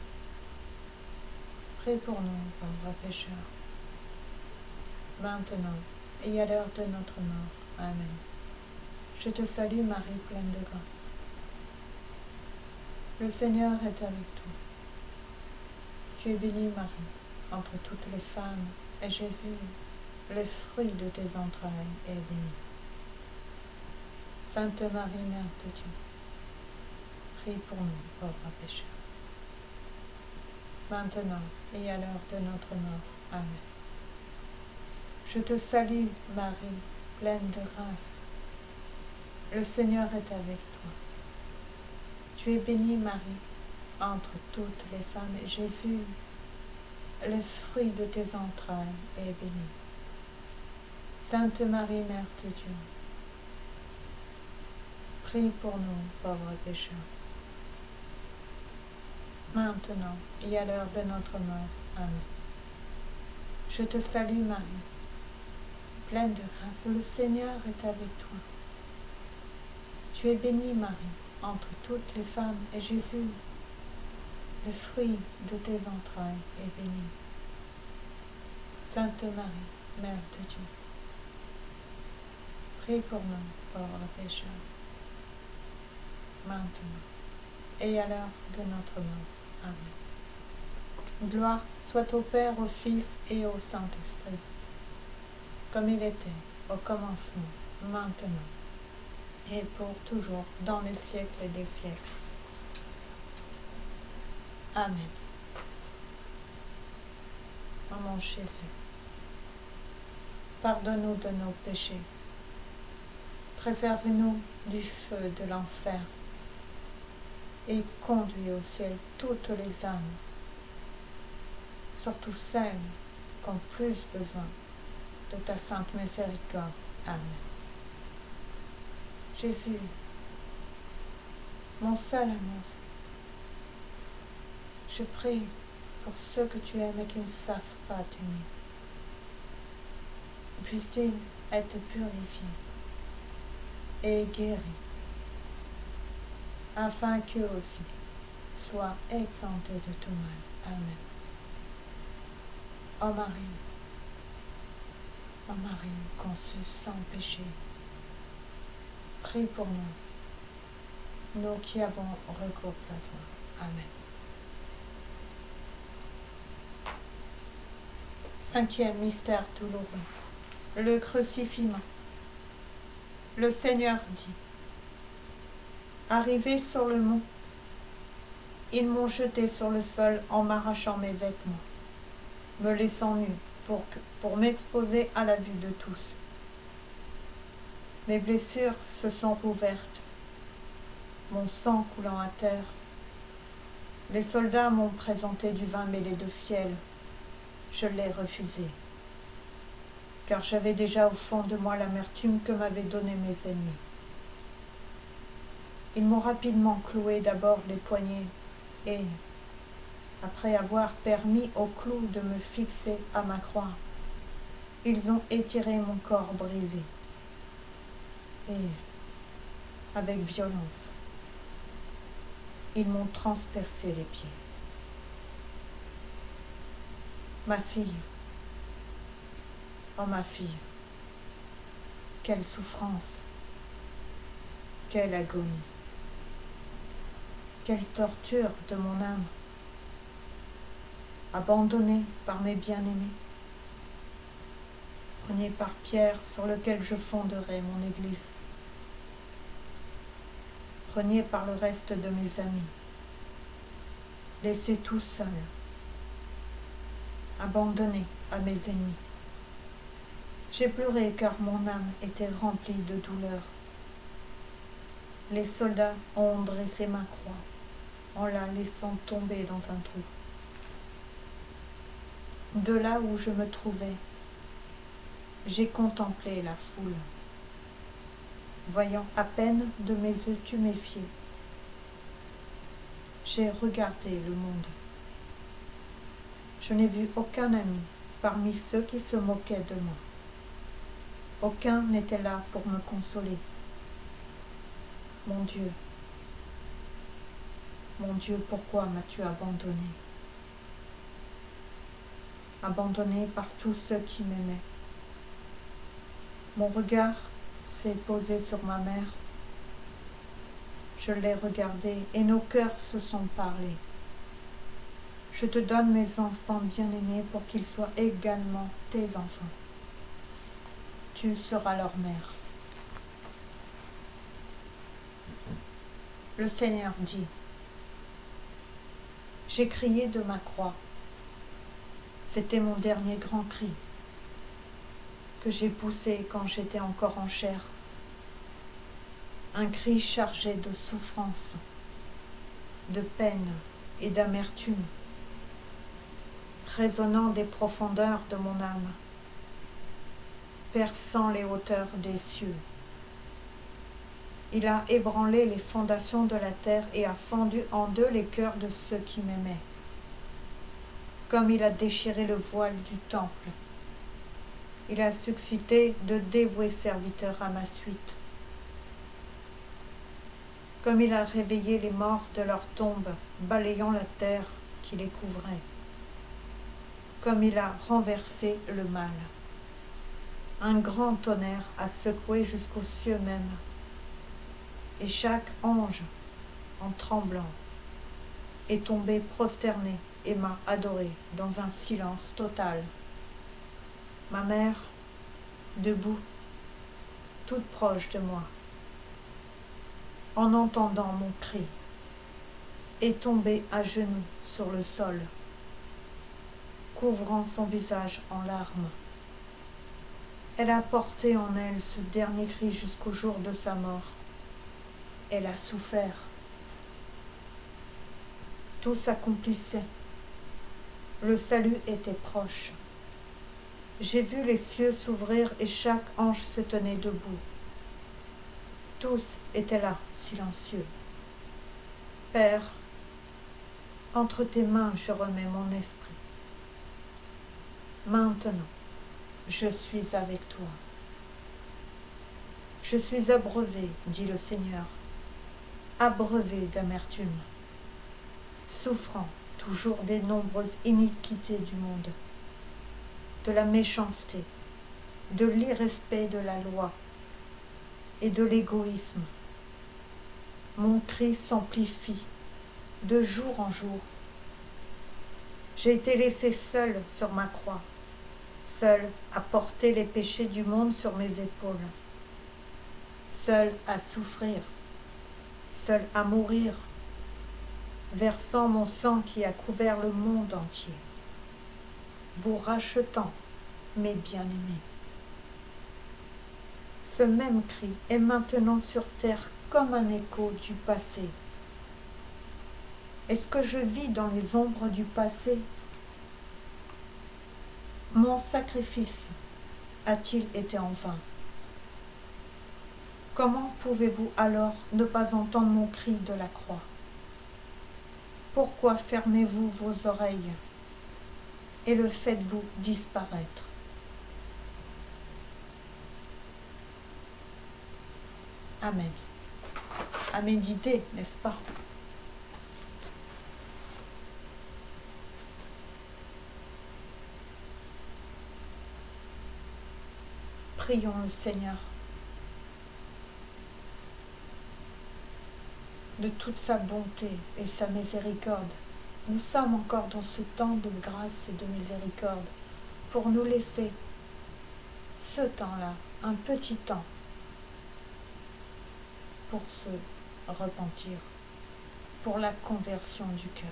prie pour nous, pauvres pécheurs, maintenant et à l'heure de notre mort. Amen. Je te salue, Marie, pleine de grâce. Le Seigneur est avec toi. Tu es bénie, Marie, entre toutes les femmes, et Jésus, le fruit de tes entrailles, est béni. Sainte Marie, Mère de Dieu, prie pour nous, pauvres pécheurs, maintenant et à l'heure de notre mort. Amen. Je te salue, Marie, pleine de grâce. Le Seigneur est avec toi. Tu es bénie, Marie, entre toutes les femmes, et Jésus, le fruit de tes entrailles, est béni. Sainte Marie, Mère de Dieu, prie pour nous, pauvres pécheurs, maintenant et à l'heure de notre mort. Amen. Je te salue, Marie, pleine de grâce, le Seigneur est avec toi. Tu es bénie, Marie, entre toutes les femmes, et Jésus, le fruit de tes entrailles, est béni. Sainte Marie, Mère de Dieu, prie pour nous, pauvres pécheurs, maintenant et à l'heure de notre mort. Amen. Gloire soit au Père, au Fils et au Saint-Esprit, comme il était au commencement, maintenant et pour toujours, dans les siècles des siècles. Amen. Ô mon Jésus, pardonne-nous de nos péchés, préserve-nous du feu de l'enfer et conduis au ciel toutes les âmes, surtout celles qui ont plus besoin de ta sainte miséricorde. Amen. Jésus, mon seul amour, je prie pour ceux que tu aimes et qui ne savent pas t'aimer. Puissent-ils être purifiés et guéris, afin qu'eux aussi soient exemptés de tout mal. Amen. Ô Marie conçue sans péché, prie pour nous qui avons recours à toi. Amen. Cinquième mystère douloureux, le crucifixion. Le Seigneur dit: arrivé sur le mont, ils m'ont jeté sur le sol en m'arrachant mes vêtements, me laissant nu pour m'exposer à la vue de tous. Mes blessures se sont rouvertes, mon sang coulant à terre. Les soldats m'ont présenté du vin mêlé de fiel. Je l'ai refusé, car j'avais déjà au fond de moi l'amertume que m'avaient donnée mes ennemis. Ils m'ont rapidement cloué d'abord les poignets et, après avoir permis aux clous de me fixer à ma croix, ils ont étiré mon corps brisé et, avec violence, ils m'ont transpercé les pieds. Ma fille, oh ma fille, quelle souffrance, quelle agonie, quelle torture de mon âme, abandonnée par mes bien-aimés, reniée par pierre sur lequel je fonderai mon église, reniée par le reste de mes amis, laissée tout seul, abandonnée à mes ennemis. J'ai pleuré car mon âme était remplie de douleur. Les soldats ont dressé ma croix en la laissant tomber dans un trou. De là où je me trouvais, j'ai contemplé la foule, voyant à peine de mes yeux tuméfiés. J'ai regardé le monde. Je n'ai vu aucun ami parmi ceux qui se moquaient de moi. Aucun n'était là pour me consoler. Mon Dieu, pourquoi m'as-tu abandonné? Abandonné par tous ceux qui m'aimaient. Mon regard s'est posé sur ma mère. Je l'ai regardée et nos cœurs se sont parlé. Je te donne mes enfants bien-aimés pour qu'ils soient également tes enfants. Tu seras leur mère. Le Seigneur dit, j'ai crié de ma croix. C'était mon dernier grand cri que j'ai poussé quand j'étais encore en chair. Un cri chargé de souffrance, de peine et d'amertume, résonnant des profondeurs de mon âme, perçant les hauteurs des cieux. Il a ébranlé les fondations de la terre et a fendu en deux les cœurs de ceux qui m'aimaient. Comme il a déchiré le voile du temple, il a suscité de dévoués serviteurs à ma suite. Comme il a réveillé les morts de leur tombe, balayant la terre qui les couvrait. Comme il a renversé le mal. Un grand tonnerre a secoué jusqu'aux cieux même. Et chaque ange, en tremblant, est tombé prosterné et m'a adoré dans un silence total. Ma mère, debout, toute proche de moi, en entendant mon cri, est tombée à genoux sur le sol, couvrant son visage en larmes. Elle a porté en elle ce dernier cri jusqu'au jour de sa mort. Elle a souffert. Tout s'accomplissait. Le salut était proche. J'ai vu les cieux s'ouvrir et chaque ange se tenait debout. Tous étaient là, silencieux. Père, entre tes mains je remets mon esprit. Maintenant, je suis avec toi. Je suis abreuvé, dit le Seigneur, abreuvé d'amertume, souffrant toujours des nombreuses iniquités du monde, de la méchanceté, de l'irrespect de la loi et de l'égoïsme. Mon cri s'amplifie de jour en jour. J'ai été laissé seul sur ma croix, seul à porter les péchés du monde sur mes épaules, seul à souffrir, seul à mourir, versant mon sang qui a couvert le monde entier, vous rachetant, mes bien-aimés. Ce même cri est maintenant sur terre comme un écho du passé. Est-ce que je vis dans les ombres du passé? Mon sacrifice a-t-il été en vain? Comment pouvez-vous alors ne pas entendre mon cri de la croix? Pourquoi fermez-vous vos oreilles et le faites-vous disparaître? Amen. À méditer, n'est-ce pas? Prions le Seigneur de toute sa bonté et sa miséricorde. Nous sommes encore dans ce temps de grâce et de miséricorde pour nous laisser ce temps-là, un petit temps, pour se repentir, pour la conversion du cœur.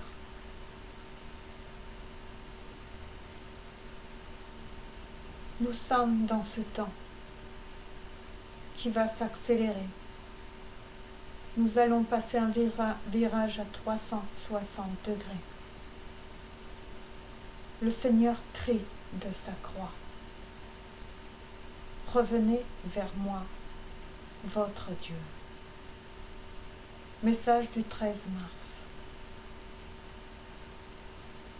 Nous sommes dans ce temps qui va s'accélérer. Nous allons passer un virage à 360 degrés. Le Seigneur crie de sa croix. Revenez vers moi, votre Dieu. Message du 13 mars.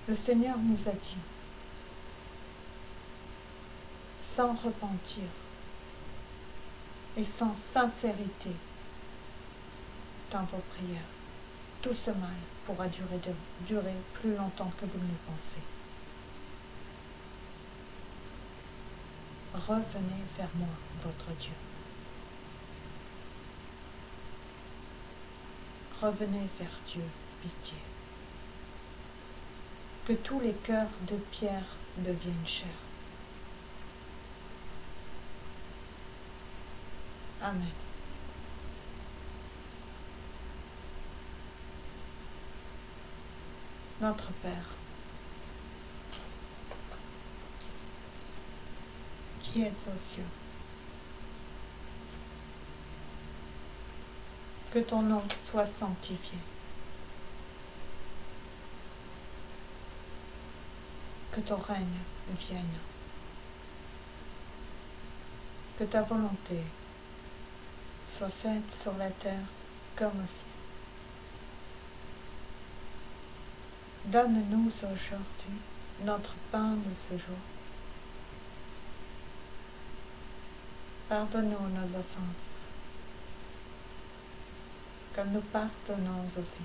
Le Seigneur nous a dit, sans repentir et sans sincérité dans vos prières, tout ce mal pourra durer plus longtemps que vous ne le pensez. Revenez vers moi, votre Dieu. Revenez vers Dieu, pitié. Que tous les cœurs de pierre deviennent chairs. Amen. Notre Père, qui es aux cieux, que ton nom soit sanctifié, que ton règne vienne, que ta volonté soit faite sur la terre comme au ciel. Donne-nous aujourd'hui notre pain de ce jour. Pardonne-nous nos offenses, comme nous pardonnons aussi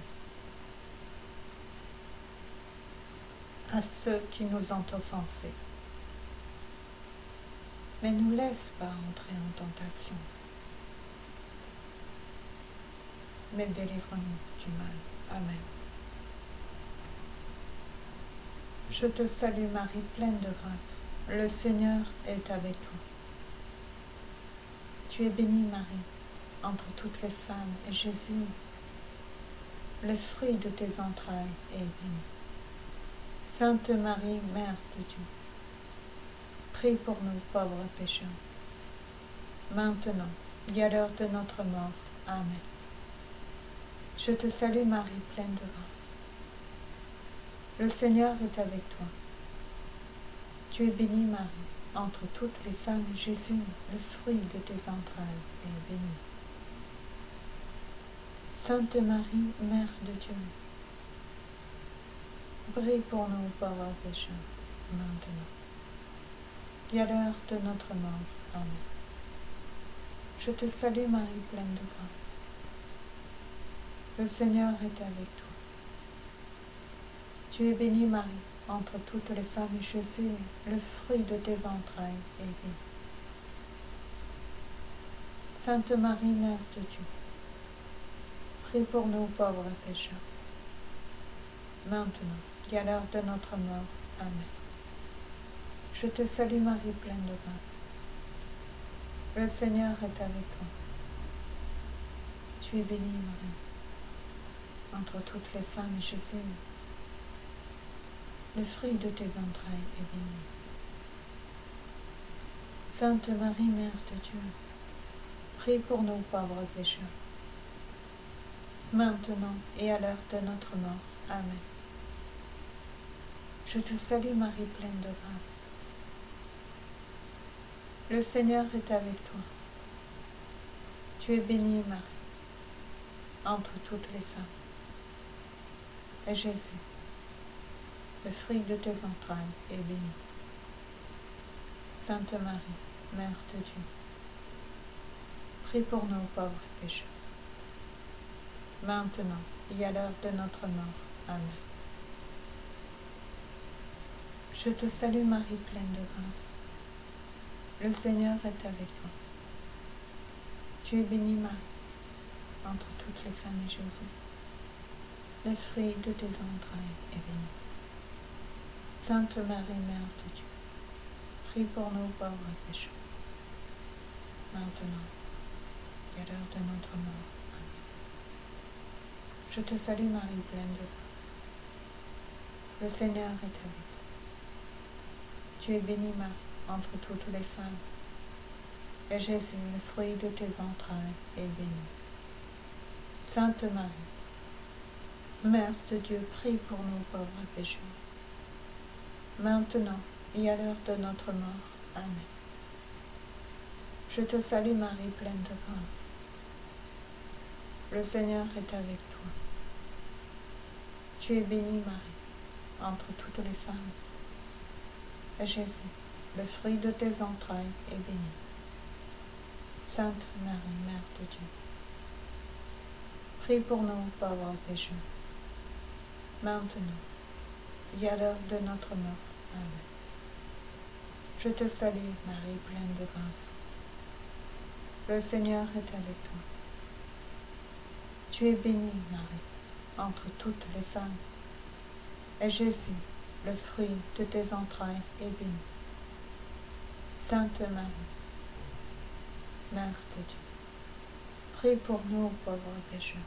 à ceux qui nous ont offensés. Mais ne nous laisse pas entrer en tentation, mais délivre-nous du mal. Amen. Je te salue Marie, pleine de grâce. Le Seigneur est avec toi. Tu es bénie Marie, entre toutes les femmes, et Jésus, le fruit de tes entrailles, est béni. Sainte Marie, Mère de Dieu, prie pour nous pauvres pécheurs, maintenant et à l'heure de notre mort. Amen. Je te salue Marie, pleine de grâce. Le Seigneur est avec toi. Tu es bénie Marie, entre toutes les femmes, et Jésus, le fruit de tes entrailles, est béni. Sainte Marie, Mère de Dieu, prie pour nous pauvres pécheurs, maintenant et à l'heure de notre mort. Amen. Je te salue Marie, pleine de grâce. Le Seigneur est avec toi. Tu es bénie Marie, entre toutes les femmes, et Jésus, le fruit de tes entrailles, est béni. Sainte Marie, Mère de Dieu, prie pour nous pauvres pécheurs, maintenant et à l'heure de notre mort. Amen. Je te salue Marie, pleine de grâce. Le Seigneur est avec toi. Tu es bénie Marie, entre toutes les femmes, et Jésus, le fruit de tes entrailles, est béni. Sainte Marie, Mère de Dieu, prie pour nous pauvres pécheurs, maintenant et à l'heure de notre mort. Amen. Je te salue Marie, pleine de grâce. Le Seigneur est avec toi. Tu es bénie, Marie, entre toutes les femmes. Et Jésus, le fruit de tes entrailles, est béni. Sainte Marie, Mère de Dieu, prie pour nous pauvres pécheurs, maintenant et à l'heure de notre mort. Amen. Je te salue Marie, pleine de grâce. Le Seigneur est avec toi. Tu es bénie, Marie, entre toutes les femmes, et Jésus, le fruit de tes entrailles, est béni. Sainte Marie, Mère de Dieu, prie pour nous pauvres pécheurs, maintenant et à l'heure de notre mort. Amen. Je te salue Marie, pleine de grâce. Le Seigneur est avec toi. Tu es bénie, Marie, entre toutes les femmes, et Jésus, le fruit de tes entrailles, est béni. Sainte Marie, Mère de Dieu, prie pour nous pauvres pécheurs, maintenant et à l'heure de notre mort. Amen. Je te salue Marie, pleine de grâce. Le Seigneur est avec toi. Tu es bénie, Marie, entre toutes les femmes, et Jésus, le fruit de tes entrailles, est béni. Sainte Marie, Mère de Dieu, prie pour nous pauvres pécheurs, maintenant et à l'heure de notre mort. Amen. Je te salue, Marie, pleine de grâce. Le Seigneur est avec toi. Tu es bénie, Marie, entre toutes les femmes, et Jésus, le fruit de tes entrailles, est béni. Sainte Marie, Mère de Dieu, prie pour nous pauvres pécheurs,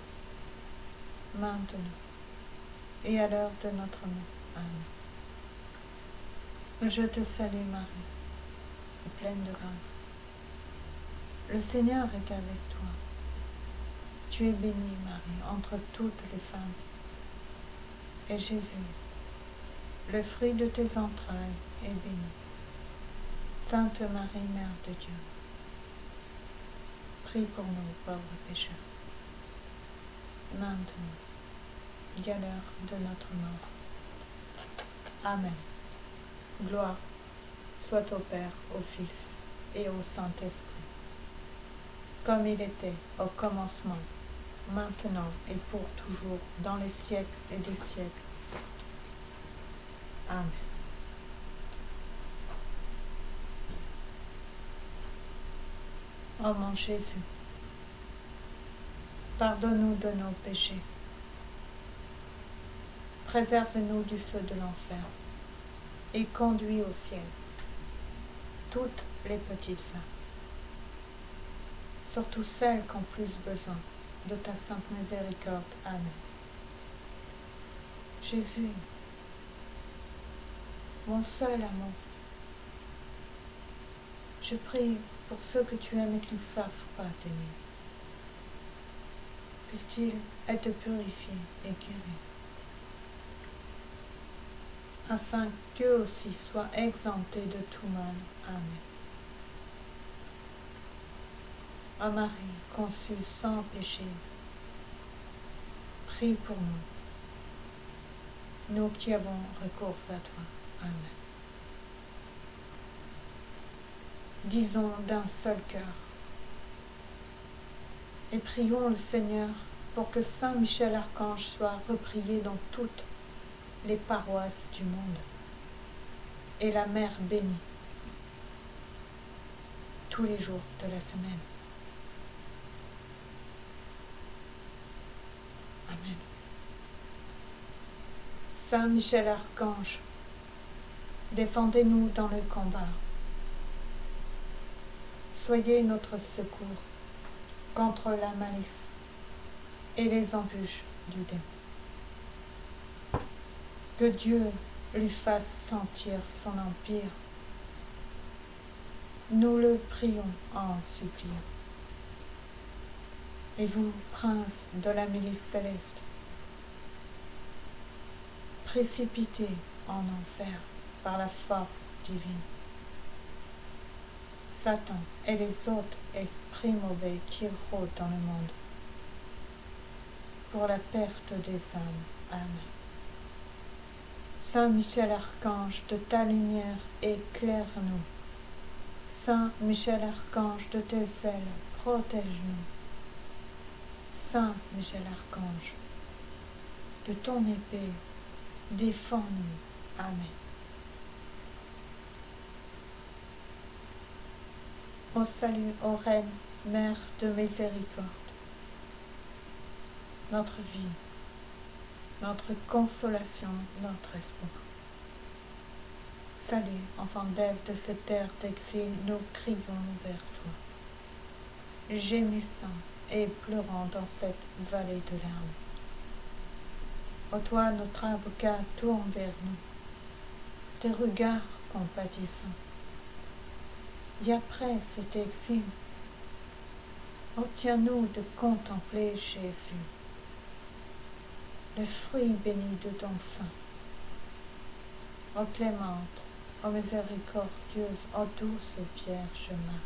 maintenant et à l'heure de notre mort. Amen. Je te salue, Marie, pleine de grâce. Le Seigneur est avec toi. Tu es bénie, Marie, entre toutes les femmes, et Jésus, le fruit de tes entrailles, est béni. Sainte Marie, Mère de Dieu, prie pour nous pauvres pécheurs, maintenant et à l'heure de notre mort. Amen. Gloire soit au Père, au Fils et au Saint-Esprit, comme il était au commencement, maintenant et pour toujours, dans les siècles et des siècles. Amen. Ô mon Jésus, pardonne-nous de nos péchés, préserve-nous du feu de l'enfer, et conduis au ciel toutes les petites âmes, surtout celles qui ont plus besoin de ta sainte miséricorde. Amen. Jésus, mon seul amour, je prie pour ceux que tu aimes et qui ne savent pas t'aimer. Puisse-t-il être purifié et guéri, afin qu'eux aussi soient exemptés de tout mal. Amen. Ô Marie, conçue sans péché, prie pour nous, nous qui avons recours à toi. Amen. Disons d'un seul cœur, et prions le Seigneur pour que Saint Michel Archange soit reprié dans toutes les paroisses du monde, et la Mère bénie tous les jours de la semaine. Amen. Saint Michel Archange, défendez-nous dans le combat. Soyez notre secours contre la malice et les embûches du démon. Que Dieu lui fasse sentir son empire. Nous le prions en suppliant. Et vous, princes de la milice céleste, précipitez en enfer par la force divine Satan et les autres esprits mauvais qui rôdent dans le monde, pour la perte des âmes. Amen. Saint Michel Archange, de ta lumière, éclaire-nous. Saint Michel Archange, de tes ailes, protège-nous. Saint Michel Archange, de ton épée, défends-nous. Amen. Au salut, ô Reine, Mère de miséricorde, notre vie, notre consolation, notre espoir. Salut, enfant d'Ève de cette terre d'exil, nous crions vers toi, gémissant et pleurant dans cette vallée de larmes. Ô toi, notre avocat, tourne vers nous tes regards compatissants. Et après cet exil, obtiens-nous de contempler Jésus, le fruit béni de ton sein. Ô clémente, ô miséricordieuse, ô douce Vierge Marie.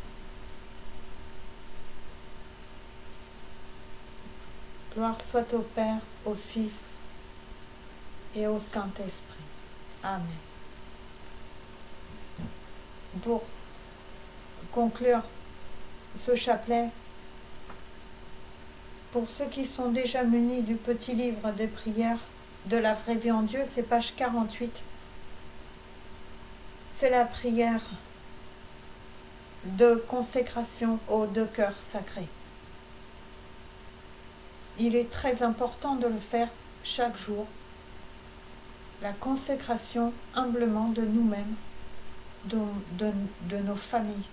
Gloire soit au Père, au Fils et au Saint-Esprit. Amen. Pour conclure ce chapelet, pour ceux qui sont déjà munis du petit livre des prières de la vraie vie en Dieu, c'est page 48. C'est la prière de consécration aux deux cœurs sacrés. Il est très important de le faire chaque jour. La consécration humblement de nous-mêmes, de nos familles,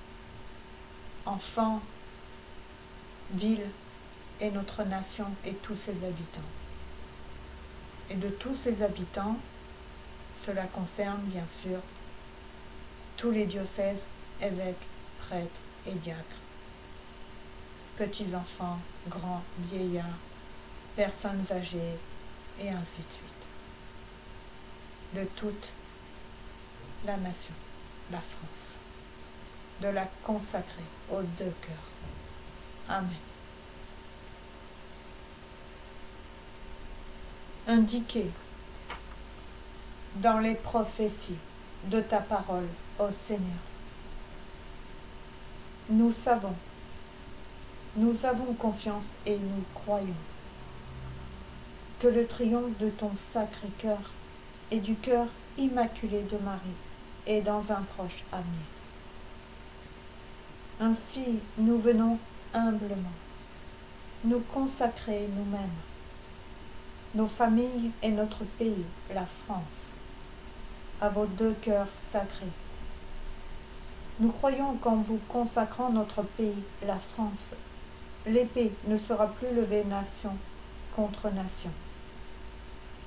enfants, ville et notre nation et tous ses habitants. Et de tous ces habitants, cela concerne bien sûr tous les diocèses, évêques, prêtres et diacres, petits enfants, grands, vieillards, personnes âgées et ainsi de suite. De toute la nation, la France, de la consacrer aux deux cœurs. Amen. Indiqué dans les prophéties de ta parole, ô Seigneur, nous avons confiance et nous croyons que le triomphe de ton sacré cœur et du cœur immaculé de Marie est dans un proche avenir. Ainsi, nous venons humblement nous consacrer nous-mêmes, nos familles et notre pays, la France, à vos deux cœurs sacrés. Nous croyons qu'en vous consacrant notre pays, la France, l'épée ne sera plus levée nation contre nation,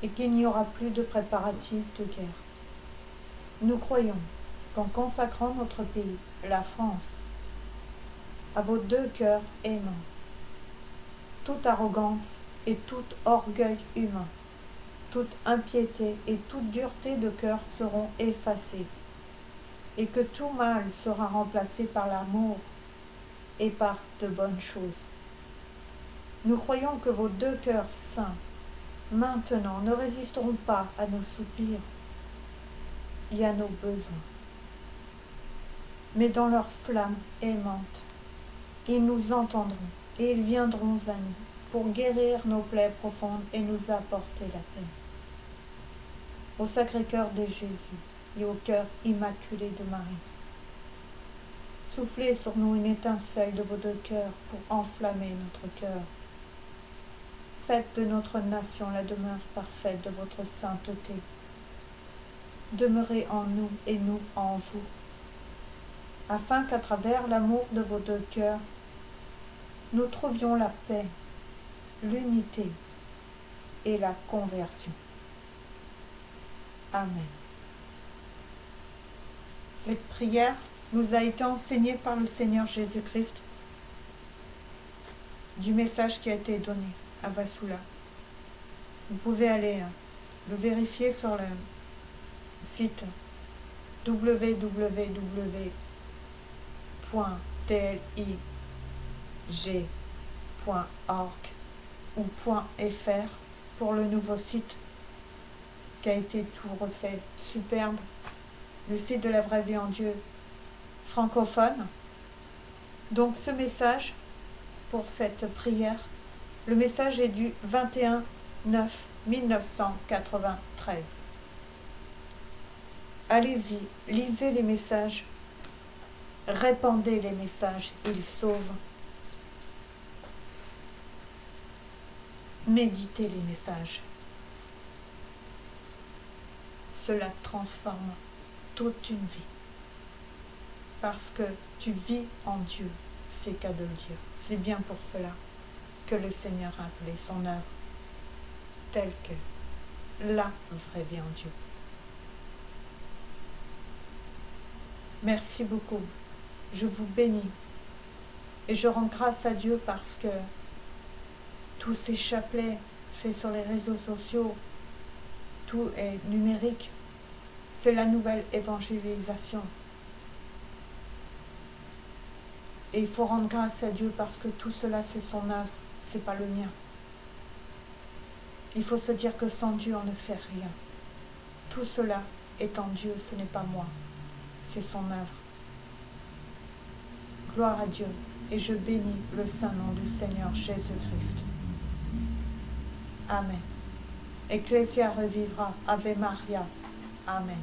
et qu'il n'y aura plus de préparatifs de guerre. Nous croyons qu'en consacrant notre pays, la France, à vos deux cœurs aimants, toute arrogance et tout orgueil humain, toute impiété et toute dureté de cœur seront effacées, et que tout mal sera remplacé par l'amour et par de bonnes choses. Nous croyons que vos deux cœurs saints, maintenant, ne résisteront pas à nos soupirs et à nos besoins, mais dans leur flamme aimante, ils nous entendront et ils viendront à nous pour guérir nos plaies profondes et nous apporter la paix. Au Sacré-Cœur de Jésus et au cœur immaculé de Marie, soufflez sur nous une étincelle de vos deux cœurs pour enflammer notre cœur. Faites de notre nation la demeure parfaite de votre sainteté. Demeurez en nous et nous en vous, afin qu'à travers l'amour de vos deux cœurs, nous trouvions la paix, l'unité et la conversion. Amen. Cette prière nous a été enseignée par le Seigneur Jésus-Christ du message qui a été donné à Vassula. Vous pouvez aller le vérifier sur le site www.prière ou .fr pour le nouveau site qui a été tout refait, superbe, le site de la vraie vie en Dieu francophone. Donc ce message, pour cette prière, le message est du 21/9/1993. Allez-y, lisez les messages, répandez les messages, ils sauvent. Méditez les messages. Cela transforme toute une vie. Parce que tu vis en Dieu, c'est qu'à de le dire. C'est bien pour cela que le Seigneur a appelé son œuvre telle que la vraie vie en Dieu. Merci beaucoup. Je vous bénis. Et je rends grâce à Dieu parce que tous ces chapelets faits sur les réseaux sociaux, tout est numérique. C'est la nouvelle évangélisation. Et il faut rendre grâce à Dieu parce que tout cela, c'est son œuvre, c'est pas le mien. Il faut se dire que sans Dieu, on ne fait rien. Tout cela est en Dieu, ce n'est pas moi, c'est son œuvre. Gloire à Dieu, et je bénis le saint nom du Seigneur Jésus-Christ. Amen. Ecclésia revivra. Ave Maria. Amen.